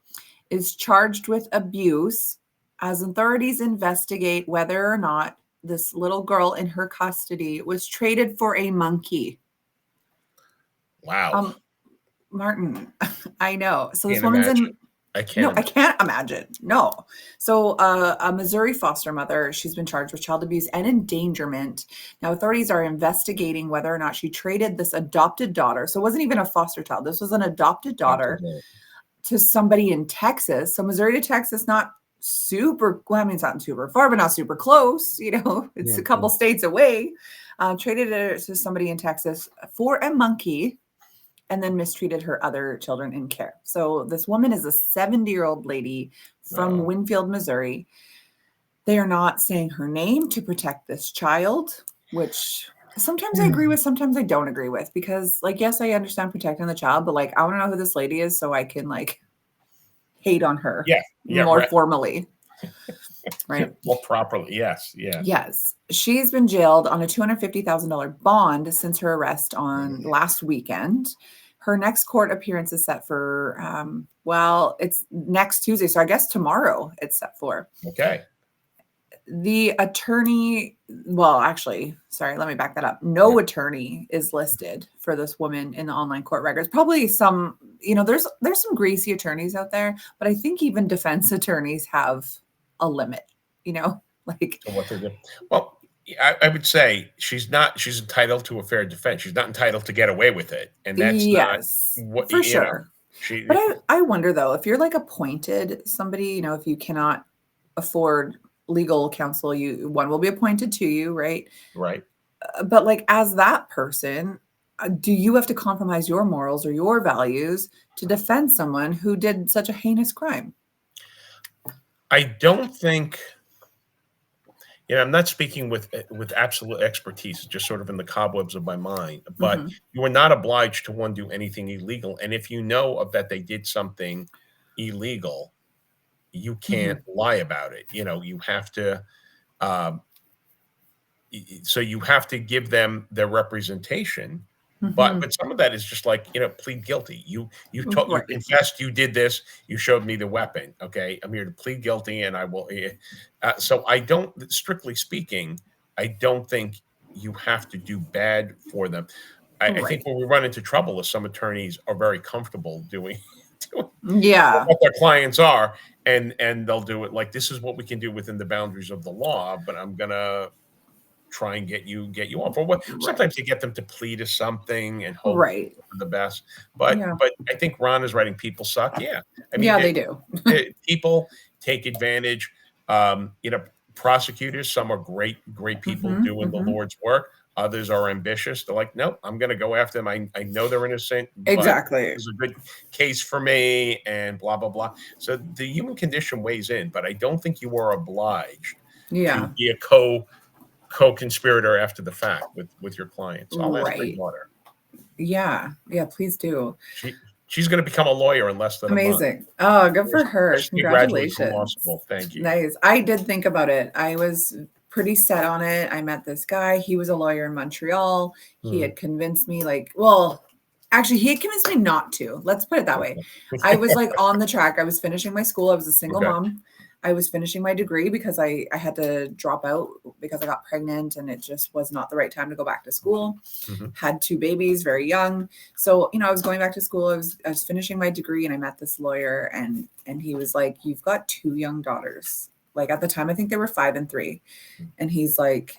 is charged with abuse as authorities investigate whether or not this little girl in her custody was traded for a monkey. Wow. Um, Martin, I know. So this Can't woman's imagine. in. I can't No, I imagine. can't imagine. No. So a Missouri foster mother, she's been charged with child abuse and endangerment. Now authorities are investigating whether or not she traded this adopted daughter. So it wasn't even a foster child. This was an adopted daughter to somebody in Texas. So Missouri to Texas, not super, well, I mean, it's not super far, but not super close. It's a couple Mhm. states away. Traded it to somebody in Texas for a monkey and then mistreated her other children in care. So this woman is a 70-year-old lady from No. Winfield, Missouri. They are not saying her name to protect this child, which sometimes I agree with, sometimes I don't agree with, because like, yes, I understand protecting the child, but like, I want to know who this lady is so I can like hate on her Yeah. Yeah. more Right. formally, right? Well, properly. Yes. Yes. Yes. She's been jailed on a $250,000 bond since her arrest on last weekend. Her next court appearance is set for, well, it's next Tuesday. So I guess tomorrow it's set for. Okay. The attorney, well, actually, sorry, let me back that up. Yeah. No attorney is listed for this woman in the online court records. Probably some, there's some greasy attorneys out there, but I think even defense attorneys have a limit, like So what they're doing. Well, I would say she's entitled to a fair defense. She's not entitled to get away with it. And that's not yes, what, for sure. But she, I wonder though, if you're like appointed somebody, if you cannot afford legal counsel, one will be appointed to you, right? right. But like as that person, do you have to compromise your morals or your values to defend someone who did such a heinous crime? I don't think, I'm not speaking with absolute expertise, just sort of in the cobwebs of my mind, but Mhm. you are not obliged to one do anything illegal. And if you know of that they did something illegal, you can't Mhm. lie about it. You have to, um, so you have to give them their representation, but Mhm. some of that is just like, plead guilty. You Right. confessed you did this, you showed me the weapon. Okay, I'm here to plead guilty, and I will. So I don't, strictly speaking, I don't think you have to do bad for them. I think Right. where we run into trouble is some attorneys are very comfortable doing. Yeah. what their clients are, and they'll do it like, this is what we can do within the boundaries of the law, but I'm gonna try and get you off. Or what, Right. sometimes you get them to plead to something and hope Right. for the best. But Yeah. I think Ron is writing people suck. Yeah. I mean, Yeah, they do. people take advantage. You know, prosecutors, some are great people Mhm, doing the mhm. Lord's work. Others are ambitious. They're like, nope, I'm going to go after them. I know they're innocent, but Exactly. this is a good case for me, and blah blah blah. So the human condition weighs in, but I don't think you are obliged to Yeah. be a co-conspirator after the fact with your clients. I'll ask my Right. daughter. Yeah. Yeah, please do. She's going to become a lawyer in less than a month. Amazing. Oh, good for her. She graduated from law Congratulations. school. Thank you. Nice. I did think about it. I was pretty set on it. I met this guy. He was a lawyer in Montreal. He Hmm. had convinced me, like, well, actually, he had convinced me not to. Let's put it that way. I was like on the track. I was finishing my school. I was a single Okay. mom. I was finishing my degree because I had to drop out because I got pregnant and it just was not the right time to go back to school. Hmm. Had two babies, very young. So, I was going back to school. I was finishing my degree and I met this lawyer and he was like, "You've got two young daughters." Like at the time, I think they were 5 and 3. And he's like,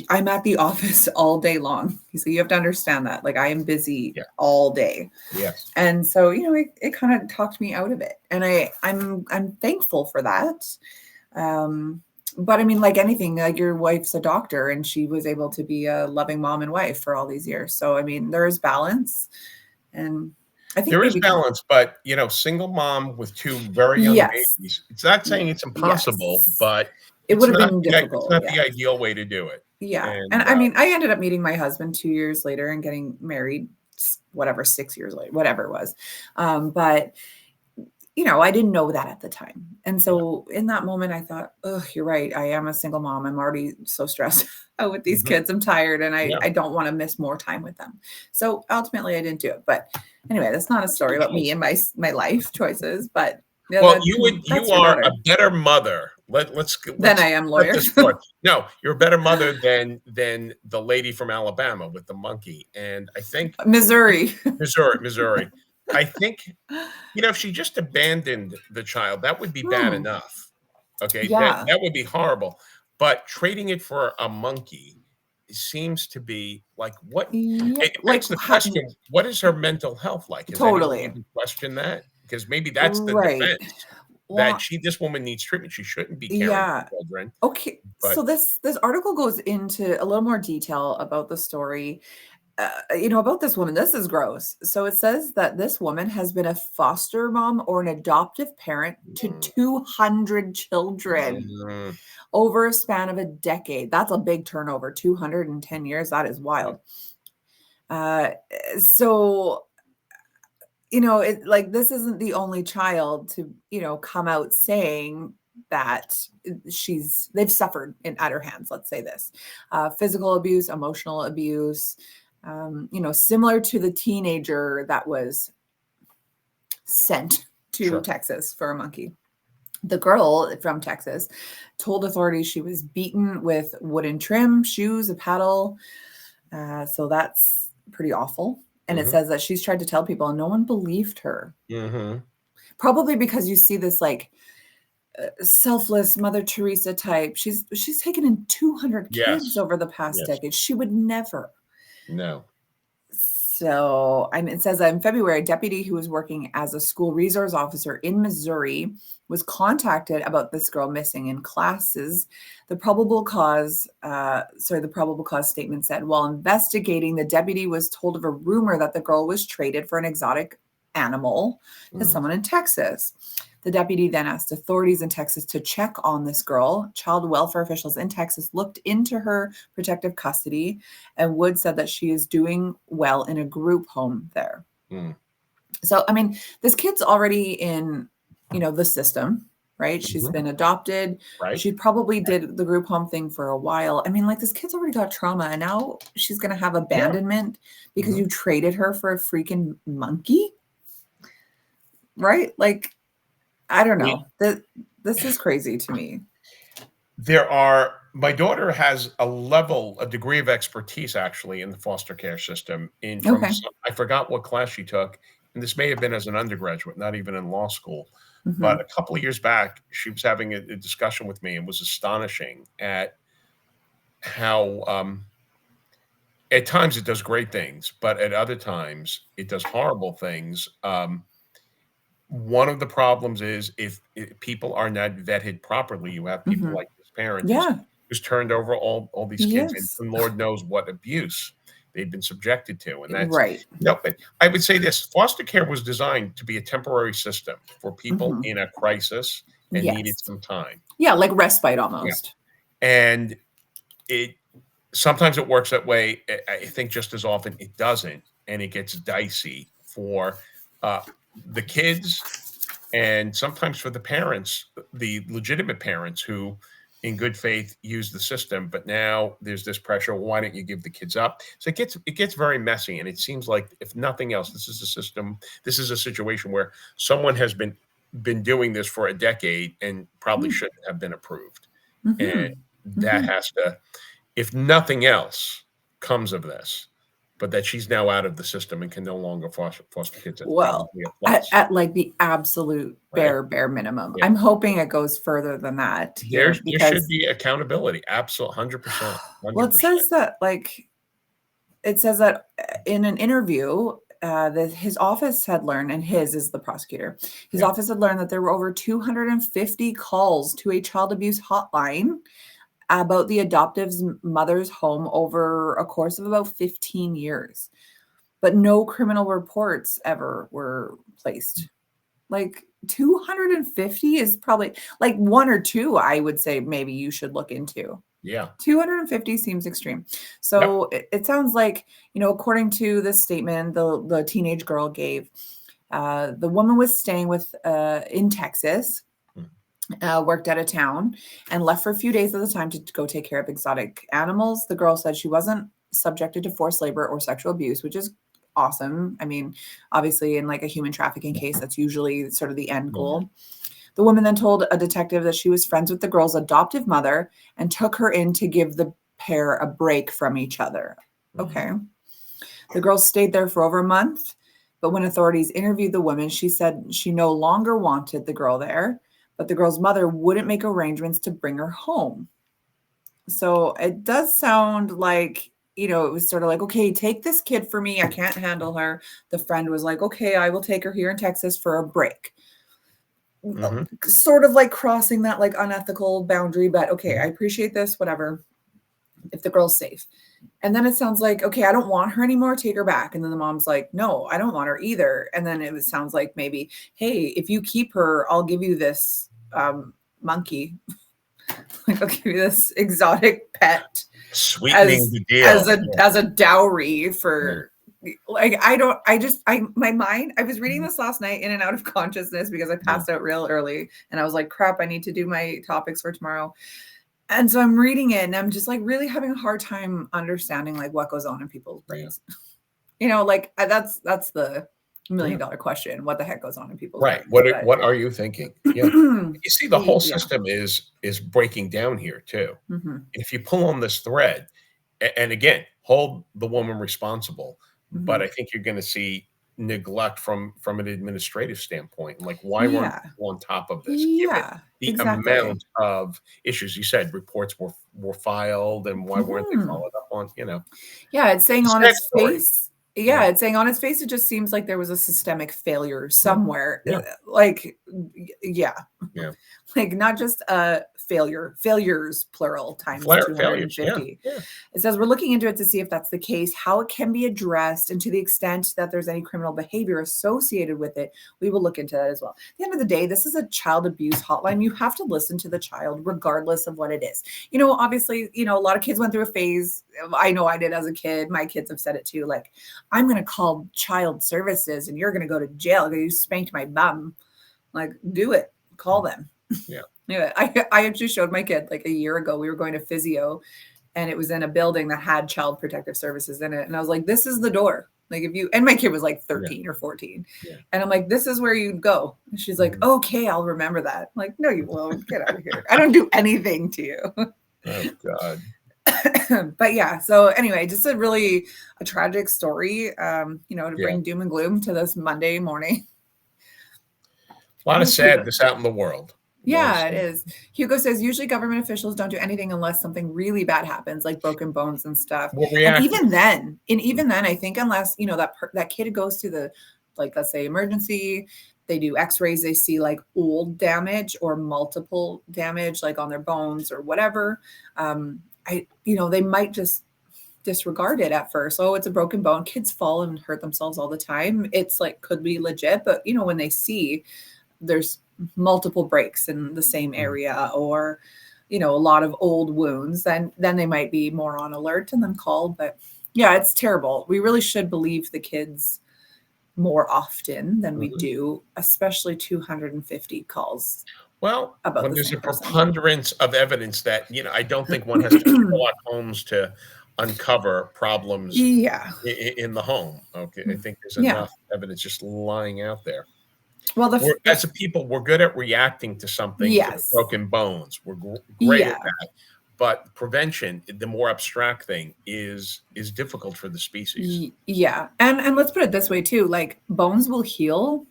I'm at the office all day long. He's like, "You have to understand that. Like I am busy Yeah. all day." Yes. And so, it kind of talked me out of it. And I'm thankful for that. But I mean, like anything, like your wife's a doctor and she was able to be a loving mom and wife for all these years. So I mean, there is balance. And I think There is maybe balance, but single mom with two very young yes. babies. It's not saying it's impossible, Yes. but It would have been it's difficult. not Yeah. the ideal way to do it. Yeah. And And I mean, I ended up meeting my husband 2 years later and getting married, whatever, 6 years later, whatever it was. But I didn't know that at the time. And yeah. so in that moment, I thought, oh, you're right. I am a single mom. I'm already so stressed out with these Mhm. kids. I'm tired and Yeah. I don't want to miss more time with them. So ultimately, I didn't do it. But anyway, that's not a story about me and my life choices. But yeah, Well, you that's your are a daughter. better mother. Let's Then I am put lawyer. this forth. No, you're a better mother than the lady from Alabama with the monkey. And I think Missouri. Missouri. I think if she just abandoned the child, that would be bad Hmm. enough. Okay, that Yeah. that would be horrible. But trading it for a monkey seems to be like what Yeah. it Like begs the question, what is her mental health like? Has anyone totally. even questioned that? Because maybe that's the Right. defense that Well, this woman needs treatment. She shouldn't be caring yeah. for children. Okay, But so this article goes into a little more detail about the story, about this woman. This is gross. So it says that this woman has been a foster mom or an adoptive parent to mm, 200 children mm, over a span of a decade. That's a big turnover. 210 years. That is yeah, wild. Uh, so it like this isn't the only child to come out saying that they've suffered at her hands. Let's say this physical abuse, emotional abuse, similar to the teenager that was sent to sure. Texas for a monkey. The girl from Texas told authorities she was beaten with wooden trim, shoes, a paddle. So that's pretty awful. And it Hmm. says that she's tried to tell people and no one believed her. Hmm. Probably because you see this like selfless Mother Teresa type. She's taken in 200 kids Yes. over the past Yes. decade. She would never. No. So, it says that in February, a deputy who was working as a school resource officer in Missouri was contacted about this girl missing in classes. The probable cause statement said, while investigating, the deputy was told of a rumor that the girl was traded for an exotic animal to Mm. someone in Texas. The deputy then asked authorities in Texas to check on this girl. Child welfare officials in Texas looked into her protective custody, and Wood said that she is doing well in a group home there. Mm. So, this kid's already in, the system, right? She's Mhm. been adopted. Right. She probably did the group home thing for a while. Like this kid's already got trauma, and now she's going to have Yeah. abandonment because Mhm. you traded her for a freaking monkey, right? Like, I don't We know. This is crazy to me. My daughter has a degree of expertise actually in the foster care system. Okay. I forgot what class she took and this may have been as an undergraduate, not even in law school, but Mhm. a couple of years back, she was having a discussion with me and was astonishing at how at times it does great things, but at other times it does horrible things. One of the problems is if people are not vetted properly, you have people Mhm. like this parent Yeah. who's turned over all these kids, Yes. and Lord knows what abuse they've been subjected to. And that's Right. no, but I would say this: foster care was designed to be a temporary system for people Mhm. in a crisis and needed Yes. some time. Yeah, like respite Yeah, almost. and it sometimes it works that way. I think just as often it doesn't, and it gets dicey for uh, the kids and sometimes for the parents, the legitimate parents who in good faith use the system, but now there's this pressure, why don't you give the kids up? So it gets very messy, and it seems like if nothing else, this is a situation where someone has been doing this for a decade and probably Mm. shouldn't have been approved. And Mhm. that Mhm. has to, if nothing else comes of this, but that she's now out of the system and can no longer foster kids, that's Well, probably a at plus. at, like, the absolute Right. bare minimum. Yeah. I'm hoping it goes further than that here There should because be accountability, absolute 100%, well, it 100%. says that, like it says that in an interview, that his office had learned, and his is the prosecutor, his Yeah, office had learned that there were over 250 calls to a child abuse hotline about the adoptive's mother's home over a course of about 15 years, but no criminal reports ever were placed. Like 250 is probably like one or two, I would say maybe you should look into. yeah, 250 seems extreme. yep, So it sounds like, according to this statement the teenage girl gave, the woman was staying with in Texas, mm, worked out of town, and left for a few days at a time to go take care of exotic animals. The girl said she wasn't subjected to forced labor or sexual abuse, which is awesome. I mean, obviously, in like a human trafficking case, that's usually sort of the end mhm, goal. The woman then told a detective that she was friends with the girl's adoptive mother and took her in to give the pair a break from each other. mhm, Okay. The girl stayed there for over a month, but when authorities interviewed the woman, she said she no longer wanted the girl there, but the girl's mother wouldn't make arrangements to bring her home. So it does sound like, it was sort of like, okay, take this kid for me. I can't handle her. The friend was like, okay, I will take her here in Texas for a break. mhm, Sort of like crossing that like unethical boundary, but okay, I mhm, appreciate this, whatever, if the girl's safe. And then it sounds like, okay, I don't want her anymore, take her back. And then the mom's like, no, I don't want her either. And then it sounds like maybe, hey, if you keep her, I'll give you this monkey. Like I'll give you this exotic pet sweetening as the deal. Yeah, as a dowry yeah, for, like, I don't I just I my mind, I was reading mhm, this last night in and out of consciousness because I yeah, passed out real early and I was like, crap, I need to do my topics for tomorrow. And so I'm reading it and I'm just like really having a hard time understanding like what goes on in people's yeah, brains. Like that's the yeah. $1 million question. What the heck goes on in people's Right, brains? But what are you thinking? Yeah. You see, the whole yeah. system is breaking down here too. Hmm. If you pull on this thread, and again, hold the woman responsible, but Hmm. I think you're gonna see neglect from an administrative standpoint, like, why weren't Yeah. people on top of this, given Yeah. the Exactly. amount of issues? You said reports were filed, and why weren't they Hmm. followed up on, you know? Yeah, it's saying It's a on sad its story. face. Yeah, Yeah, it's saying on its face, it just seems like there was a systemic failure yeah, somewhere. yeah, Like, yeah, yeah. like not just a failure, failures plural times Failures, yeah, 250. yeah, It says we're looking into it to see if that's the case, how it can be addressed, and to the extent that there's any criminal behavior associated with it, we will look into that as well. At the end of the day, this is a child abuse hotline. You have to listen to the child regardless of what it is. Obviously, a lot of kids went through a phase. I know I did as a kid. My kids have said it too. Like, I'm going to call child services and you're going to go to jail because you spanked my bum. Like, do it. Call them. yeah, Yeah, I actually showed my kid like a year ago. We were going to physio and it was in a building that had child protective services in it. And I was like, this is the door. Like, if you, and my kid was like yeah, 13 or 14. yeah, And I'm like, this is where you'd go. And she's like, mhm. okay, I'll remember that. I'm like, no, you won't. Get out of here. I don't do anything to you. Oh god. But yeah, so anyway, just a tragic story, to Yeah. bring doom and gloom to this Monday morning. A lot of Hugo, sadness out in the world. A lot of yeah, it sad- is. Hugo says usually government officials don't do anything unless something really bad happens, like broken bones and stuff. We're And reactive. even then, I think unless that kid goes to the, like, let's say emergency, they do X-rays, they see like old damage or multiple damage, like on their bones or whatever. They might just disregard it at first. Oh, it's a broken bone. Kids fall and hurt themselves all the time. It's like could be legit, but when they see there's multiple breaks in the same area, or a lot of old wounds, then they might be more on alert and then call. But yeah, it's terrible. We really should believe the kids more often than we Mhm. do, especially 250 calls Well, about when the there's same a person. preponderance of evidence that, I don't think one has to be Sherlock Holmes to uncover problems Yeah. in the home. Okay, I think there's Yeah. enough evidence just lying out there. Well, As a people, we're good at reacting to something, to the yes. broken bones. We're great at Yeah. that. But prevention, the more abstract thing, is difficult for the species. Yeah. And let's put it this way too, like bones will heal.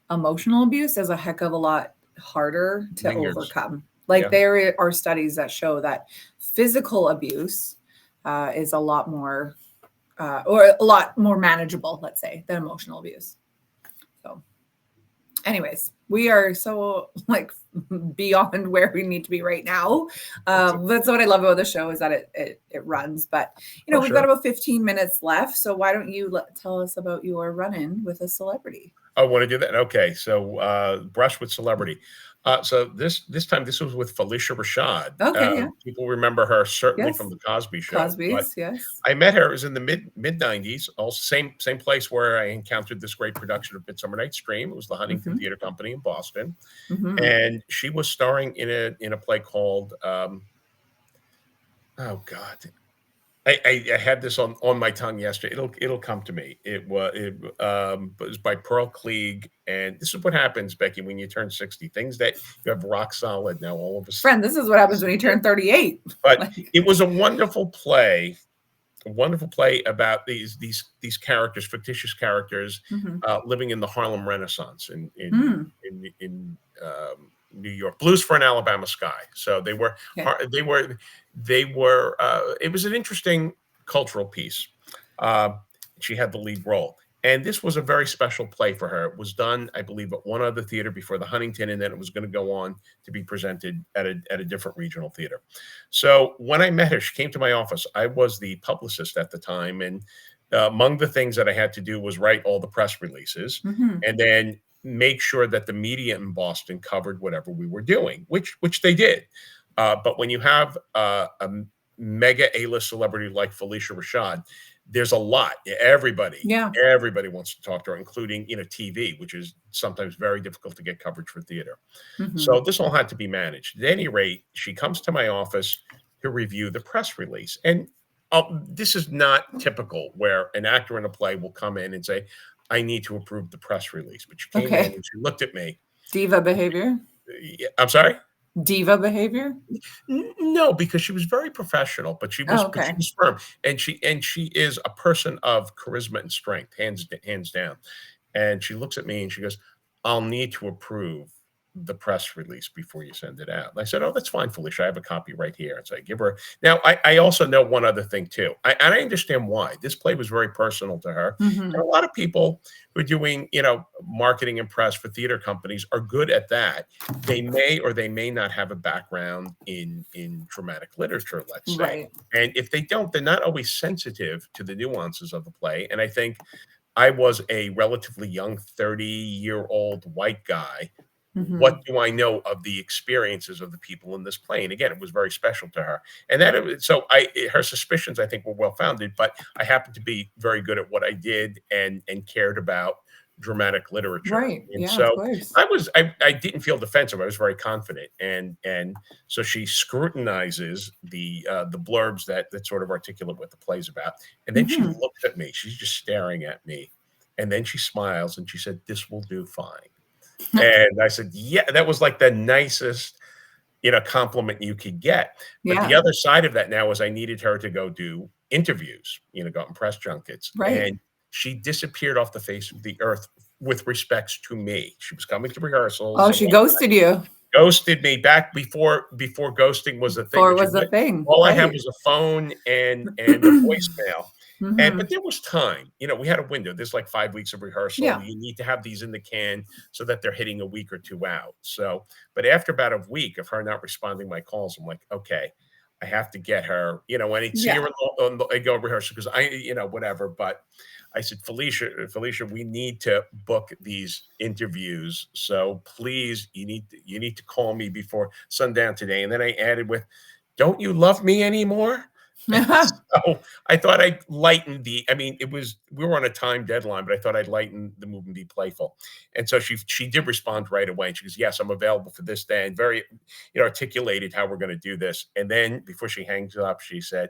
Emotional abuse is a heck of a lot harder to Lingers. overcome. Like Yeah. there are studies that show that physical abuse is a lot more or a lot more manageable, let's say, than emotional abuse. So anyways, we are so like beyond where we need to be right now. That's what I love about the show, is that it runs. But Oh, we've got sure. about 15 minutes left. So why don't you tell us about your run-in with a celebrity? I want to do that. Okay, so brush with celebrity. So this time this was with Felicia Rashad. Okay, yeah. People remember her certainly from Yes. the Cosby Show, but Cosby's, yes. I met her. It was in the mid '90s. Also, same place where I encountered this great production of Midsummer Night's Dream. It was the Huntington Theater Company in Boston, and she was starring in a play called oh God, I had this on my tongue yesterday. It'll come to me. It was by Pearl Klieg, and this is what happens, Becky, when you turn 60. Things that you have rock solid now all of a sudden. Friend, this is what happens when you turn 38. But it was a wonderful play. A wonderful play about these characters, fictitious characters, living in the Harlem Renaissance in New York. Blues for an Alabama Sky. So they were. It was an interesting cultural piece. She had the lead role. And this was a very special play for her. It was done, I believe, at one other theater before the Huntington, and then it was going to go on to be presented at a different regional theater. So when I met her, she came to my office. I was the publicist at the time, and among the things that I had to do was write all the press releases, and then make sure that the media in Boston covered whatever we were doing, which they did. But when you have a mega A-list celebrity like Felicia Rashad, there's a lot. Everybody wants to talk to her, including TV, which is sometimes very difficult to get coverage for theater. So this all had to be managed. At any rate, she comes to my office to review the press release, and this is not typical where an actor in a play will come in and say, "I need to approve the press release." But she came in and she looked at me. Diva behavior. I'm sorry. Diva behavior? No, because she was very professional, but she was firm, and she is a person of charisma and strength, hands down. And she looks at me and she goes, "I'll need to approve the press release before you send it out." And I said, "Oh, that's fine, Felicia. I have a copy right here." And so I give her. Now, I also know one other thing too, and I understand why. This play was very personal to her. And a lot of people who are doing, marketing and press for theater companies are good at that. They may or they may not have a background in dramatic literature, let's say. Right. And if they don't, they're not always sensitive to the nuances of the play. And I think I was a relatively young 30-year-old white guy. What do I know of the experiences of the people in this play? And again, it was very special to her. And her suspicions, I think, were well founded, but I happened to be very good at what I did and cared about dramatic literature. Right. And Yeah, so of course. I didn't feel defensive. I was very confident. And so she scrutinizes the blurbs that sort of articulate what the play's about. And then she looks at me. She's just staring at me. And then she smiles and she said, "This will do fine." And I said, "Yeah," that was like the nicest compliment you could get. But the Yeah. other side of that now is I needed her to go do interviews, go on press junkets. Right. And she disappeared off the face of the earth with respects to me. She was coming to rehearsals Oh, and she ghosted you ghosted me back before ghosting was a thing, before it which is was a thing. all I had Right. was a phone and a voicemail. But Mhm. there was time. We had a window. There's like 5 weeks of rehearsal. Yeah. You need to have these in the can so that they're hitting a week or two out. So, but after about a week of her not responding to my calls, I'm like, okay, I have to get her. When I'd see her Yeah. I go rehearsal because whatever. But I said, Felicia, we need to book these interviews. So please, you need to call me before sundown today. And then I added with, don't you love me anymore? So I thought I'd lighten I mean, we were on a time deadline, but I thought I'd lighten the mood and be playful. And so she did respond right away. And she goes, yes, I'm available for this day, and very, articulated how we're going to do this. And then before she hangs up, she said,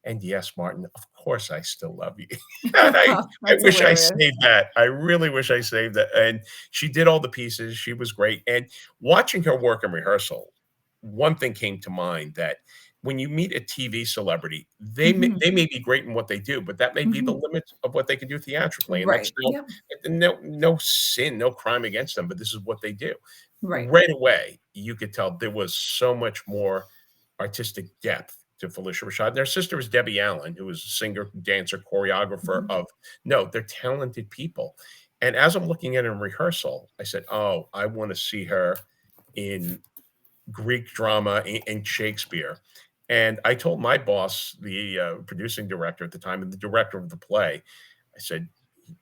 and yes, Martin, of course I still love you. And I That's wish I hilarious. saved that. I really wish I saved that. And she did all the pieces. She was great. And watching her work in rehearsal, one thing came to mind that when you meet a TV celebrity, they may, Mhm. they may be great in what they do, but that may be the Mhm. limits of what they can do theatrically. And that's Right. Yep. no sin, no crime against them, but this is what they do. Right. Right away, you could tell there was so much more artistic depth to Felicia Rashad. And their sister is Debbie Allen, who is a singer, dancer, choreographer Mhm. of no, they're talented people. And as I'm looking at it in rehearsal, I said, oh, I want to see her in Greek drama and Shakespeare. And I told my boss, the producing director at the time, and the director of the play, I said,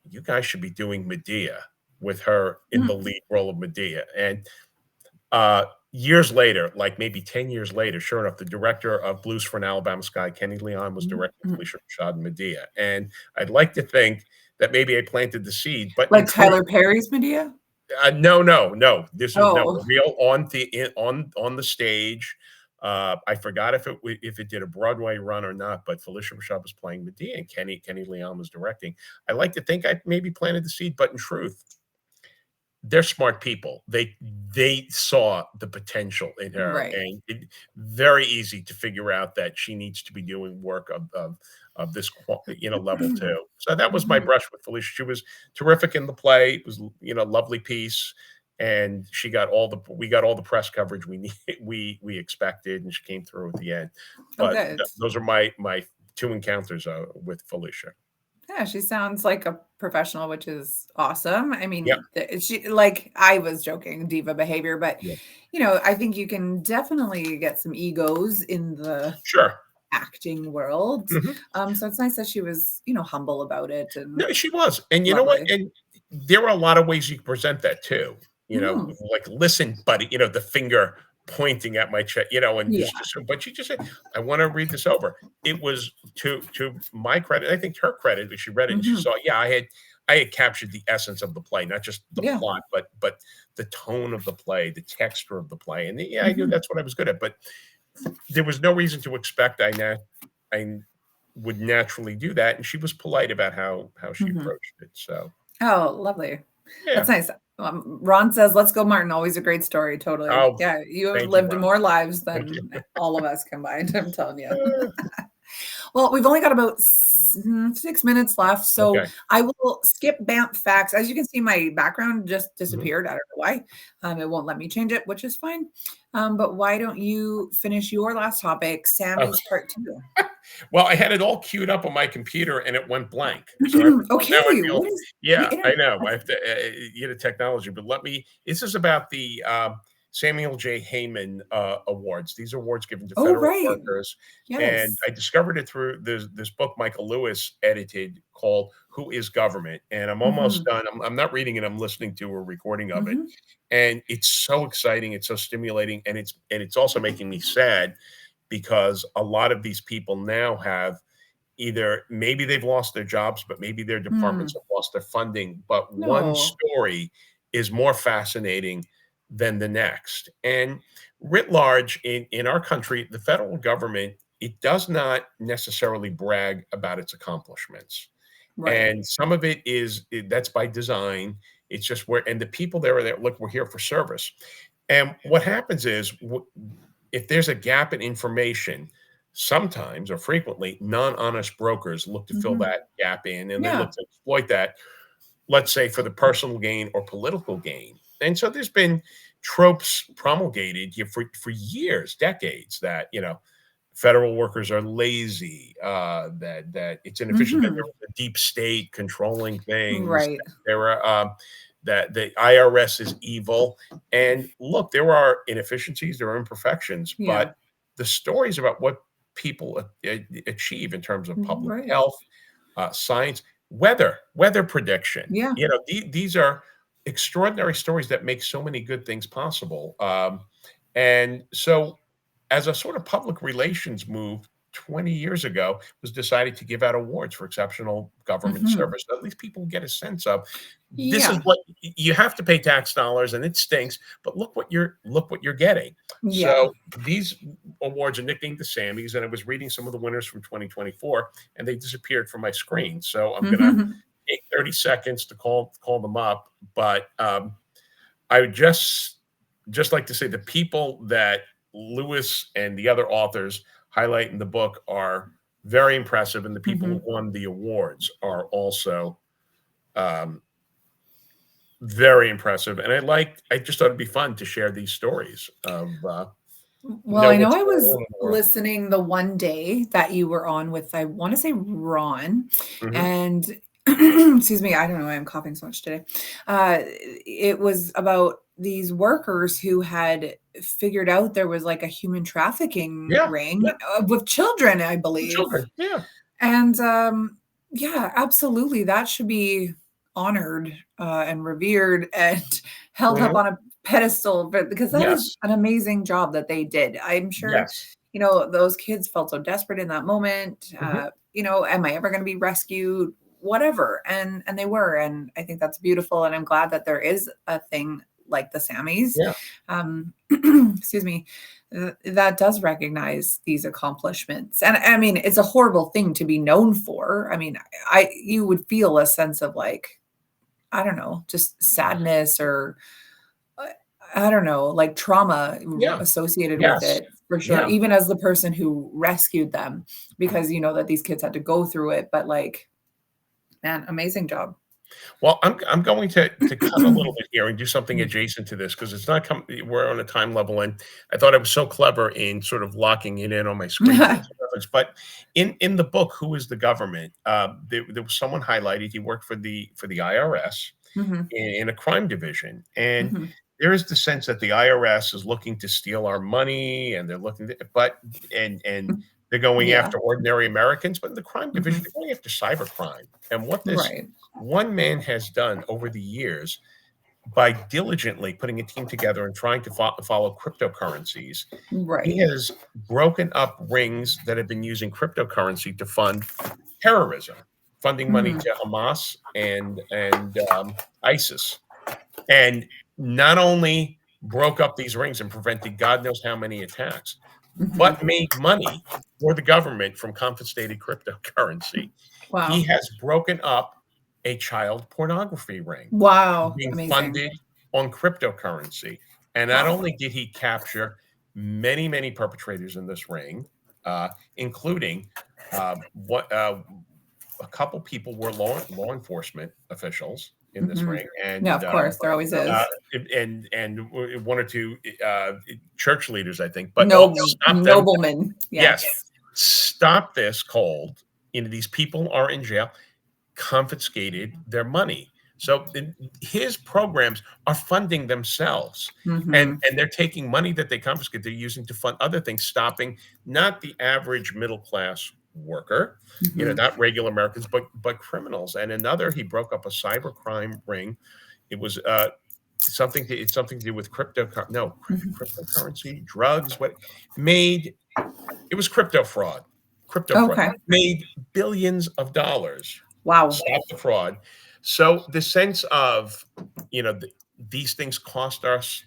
you guys should be doing Medea with her in the Mm. lead role of Medea. And years later, like maybe 10 years later, sure enough, the director of Blues for an Alabama Sky, Kenny Leon, was Mhm. directing Mhm. Felicia Rashad and Medea. And I'd like to think that maybe I planted the seed, but in Like truth, Tyler Perry's Medea? no, no, no. This is no Oh, real on the stage. I forgot if it did a Broadway run or not, but Felicia Rashad was playing Medea and Kenny Leon was directing. I like to think I maybe planted the seed, but in truth, they're smart people. They saw the potential in her, right. and very easy to figure out that she needs to be doing work of this level too. So that was my Mhm. brush with Felicia. She was terrific in the play. It was lovely piece, and we got all the press coverage we need we expected, and she came through at the end. Oh, But good. those are my two encounters with Felicia. Yeah, she sounds like a professional, which is awesome. I Yep. mean, she like I was joking, diva behavior, but Yeah. I think you can definitely get some egos in the Sure. acting world. Mhm. So it's nice that she was, humble about it and No, she was, and you know what? lovely. And there were a lot of ways you can present that too. Mm, Like, "Listen, buddy," the finger pointing at my chest, and yeah. but she just said, "I wanna read this over." It was to my credit, I think her credit, that she read it and she Mhm. saw, yeah, I had captured the essence of the play, not just the Yeah. plot, but the tone of the play, the texture of the play, and yeah, I knew Mhm. that's what I was good at, but there was no reason to expect I would naturally do that, and she was polite about how she Mhm. approached it, so, Oh, lovely. That's yeah. nice. Ron says, "Let's go, Martin." Always a great story. Totally. Oh, Yeah, you have thank you, lived Ron. more lives Thank you. than all of us combined. I'm telling you. Uh, Well, we've only got about 6 minutes left, so okay. I will skip BAMP facts. As you can see, my background just Mhm. disappeared. I don't know why. It won't let me change it, which is fine. But why don't you finish your last topic, Oh, Sammy's part two? well, I had it all queued up on my computer, and it went blank, so now I Okay, feel what is the yeah, I internet? know, I have to, technology, but this is about the, Samuel J. Heyman, awards. These are awards given to Oh, federal right. workers, and Yes. I discovered it through this book Michael Lewis edited called "Who is Government?" And I'm almost Mhm. done. I'm not reading it, I'm listening to a recording of it, Mhm. and it's so exciting, it's so stimulating, and it's also making me sad because a lot of these people now have either maybe they've lost their jobs, but maybe their departments Mm. have lost their funding. But one No. story is more fascinating than the next. And writ large in our country, the federal government, it does not necessarily brag about its accomplishments. Right. And some of it that's by design. And the people there are there, look, we're here for service. And what happens is if there's a gap in information, sometimes or frequently, non-honest brokers look to fill Mhm. that gap in, and they Yeah. look to exploit that, let's say, for the personal gain or political gain. And so there's been tropes promulgated here for years, decades, that federal workers are lazy, that it's inefficient, that there Mhm. was a deep state controlling things, Right. there were that the IRS is evil. And look, there are inefficiencies, there are imperfections, Yeah. but the stories about what people achieve in terms of public Right. health, science, weather prediction, Yeah. these are extraordinary stories that make so many good things possible. And so, as a sort of public relations move 20 years ago, was decided to give out awards for exceptional government Mhm. service. So at least people get a sense of, this is Yeah. what you have to pay tax dollars, and it stinks, but look what you're getting. Yeah. So these awards are nicknamed the Sammys, and I was reading some of the winners from 2024, and they disappeared from my screen. So I'm gonna take 30 seconds to call them up. But I would just like to say the people that Lewis and the other authors highlight in the book are very impressive, and the people who Mhm. won the awards are also um, very impressive. And I just thought it'd be fun to share these stories of Well, know I know what's I going was on in the world. listening the one day that you were on with, I want to say Ron, Hmm. and excuse me, I don't know why I'm coughing so much today. It was about these workers who had figured out there was like a human trafficking Yeah, ring yeah, with children, I the believe. children. Yeah, And yeah, absolutely. That should be honored and revered and held up hmm, on a pedestal, but because that is yes, an amazing job that they did. I'm sure, yes, those kids felt so desperate in that moment. hmm, Am I ever going to be rescued? Whatever. And they were. And I think that's beautiful. And I'm glad that there is a thing like the Sammys. yeah, Excuse me, that does recognize these accomplishments. And I mean, it's a horrible thing to be known for. I mean, you would feel a sense of like, I don't know, just sadness or uh, I don't know, like trauma yeah, associated with yes, it for sure, yeah. even as the person who rescued them, because you know that these kids had to go through it. But like, man, amazing job. Well, I'm going to cut a little bit here and do something adjacent to this, because it's not we're on a time level, and I thought I was so clever in sort of locking it in on my screen for this reference. But in the book, Who is the Government? There was someone highlighted. He worked for the IRS Mhm, in a crime division, and mhm. there is the sense that the IRS is looking to steal our money, and they're looking to, but and they're going Yeah. after ordinary Americans. But in the crime division, Mhm. they're going after cybercrime. And what this Right. one man has done over the years, by diligently putting a team together and trying to follow cryptocurrencies, he Right. has broken up rings that have been using cryptocurrency to fund terrorism, funding money Mhm, to Hamas and ISIS, and not only broke up these rings and prevented God knows how many attacks, but mhm. made money for the government from confiscated cryptocurrency. He Wow. has broken up a child pornography ring Wow, being amazing. funded on cryptocurrency. And not Wow. only did he capture many, many perpetrators in this ring, including what a couple people were law enforcement officials in this Mhm. ring, Yeah, and of course, there always uh, is. and one or two church leaders, I think, but all Noble stop them. nobleman, Yes, yes. stop this cold. These people are in jail, confiscated their money. So his programs are funding themselves, and Mhm, they're taking money that they confiscate. They're using to fund other things, stopping not the average middle class worker, mhm, not regular Americans, but criminals. And another, he broke up a cybercrime ring. It was it's something to do with mhm. cryptocurrency, drugs. What made it was crypto fraud Okay. made billions of dollars. Wow. Stop the fraud. So the sense of, you know, th- these things cost us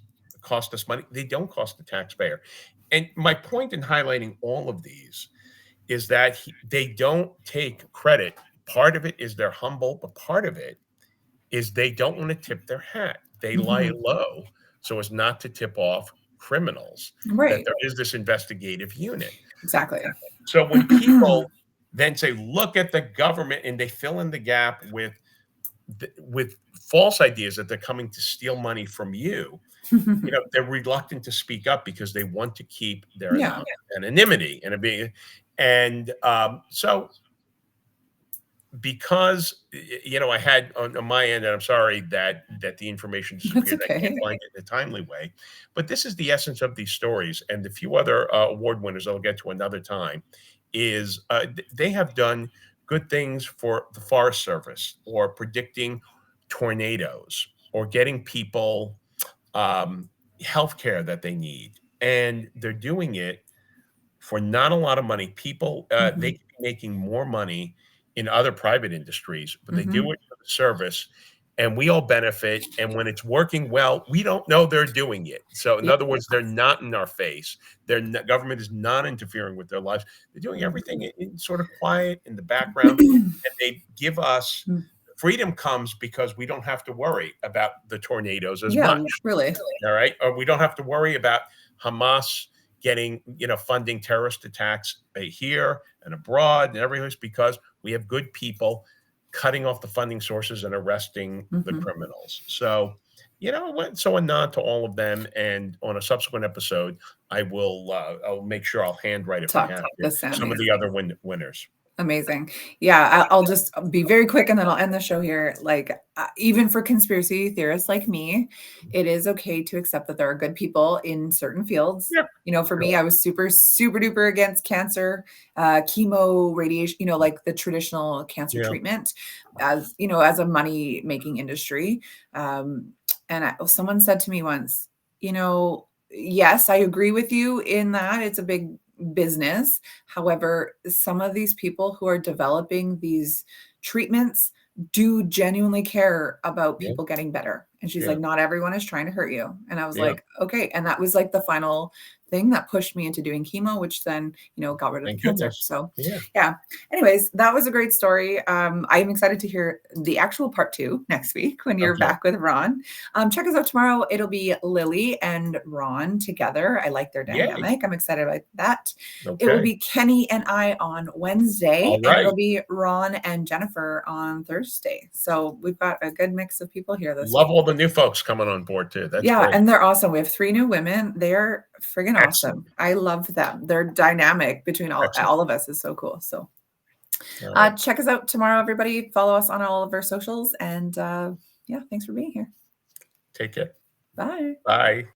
money. They don't cost the taxpayer. And my point in highlighting all of these is that they don't take credit. Part of it is they're humble, but part of it is they don't want to tip their hat. They lie Mhm. low so as not to tip off criminals, that Right. there is this investigative unit. Exactly. So when people then say, look at the government, and they fill in the gap with false ideas that they're coming to steal money from you, they're reluctant to speak up because they want to keep their Yeah. anonymity and so because I had on my end, and I'm sorry that the information That's disappeared. I can't okay. find it in a timely way, but this is the essence of these stories, and the few other award winners I'll get to another time is they have done good things for the Forest Service, or predicting tornadoes, or getting people health care that they need, and they're doing it for not a lot of money. People, they Mhm. could be making more money in other private industries, but they do Mhm. it for the service, and we all benefit. And when it's working well, we don't know they're doing it. So, in Yeah. other words, they're not in our face. Government is not interfering with their lives. They're doing everything in sort of quiet in the background, and they give us freedom comes because we don't have to worry about the tornadoes as Yeah, much. really. All right. Or we don't have to worry about Hamas getting, funding terrorist attacks here and abroad and everywhere, because we have good people cutting off the funding sources and arresting the Mhm. criminals. So, so a nod to all of them. And on a subsequent episode, I'll make sure I'll handwrite, if I Talk have the to, some of Sammys. the other winners. Amazing. Yeah, I'll just be very quick and then I'll end the show here. Like, even for conspiracy theorists like me, it is okay to accept that there are good people in certain fields. Yep. For me, I was super, super duper against cancer, chemo, radiation, like the traditional cancer Yeah. treatment as a money making industry. And someone said to me once, yes, I agree with you in that it's a big business. However, some of these people who are developing these treatments do genuinely care about Yeah. people getting better. And she's Yeah. like, not everyone is trying to hurt you. And I was Yeah. like, okay. And that was like the final thing that pushed me into doing chemo, which then, got rid of the Thank cancer. goodness. So Yeah. yeah. Anyways, that was a great story. I'm excited to hear the actual part 2 next week when you're Okay. back with Ron. Check us out tomorrow. It'll be Lily and Ron together. I like their Yay. dynamic. I'm excited about that. It will Okay. be Kenny and I on Wednesday, All and right. it'll be Ron and Jennifer on Thursday. So we've got a good mix of people here this Love week. all the new folks coming on board too. That's Yeah, great. and they're awesome. We have 3 new women. They're friggin' Excellent. awesome. I love them. Their dynamic between Excellent. all of us is so cool. So All right. check us out tomorrow, everybody. Follow us on all of our socials. And yeah, thanks for being here. Take care. Bye. Bye.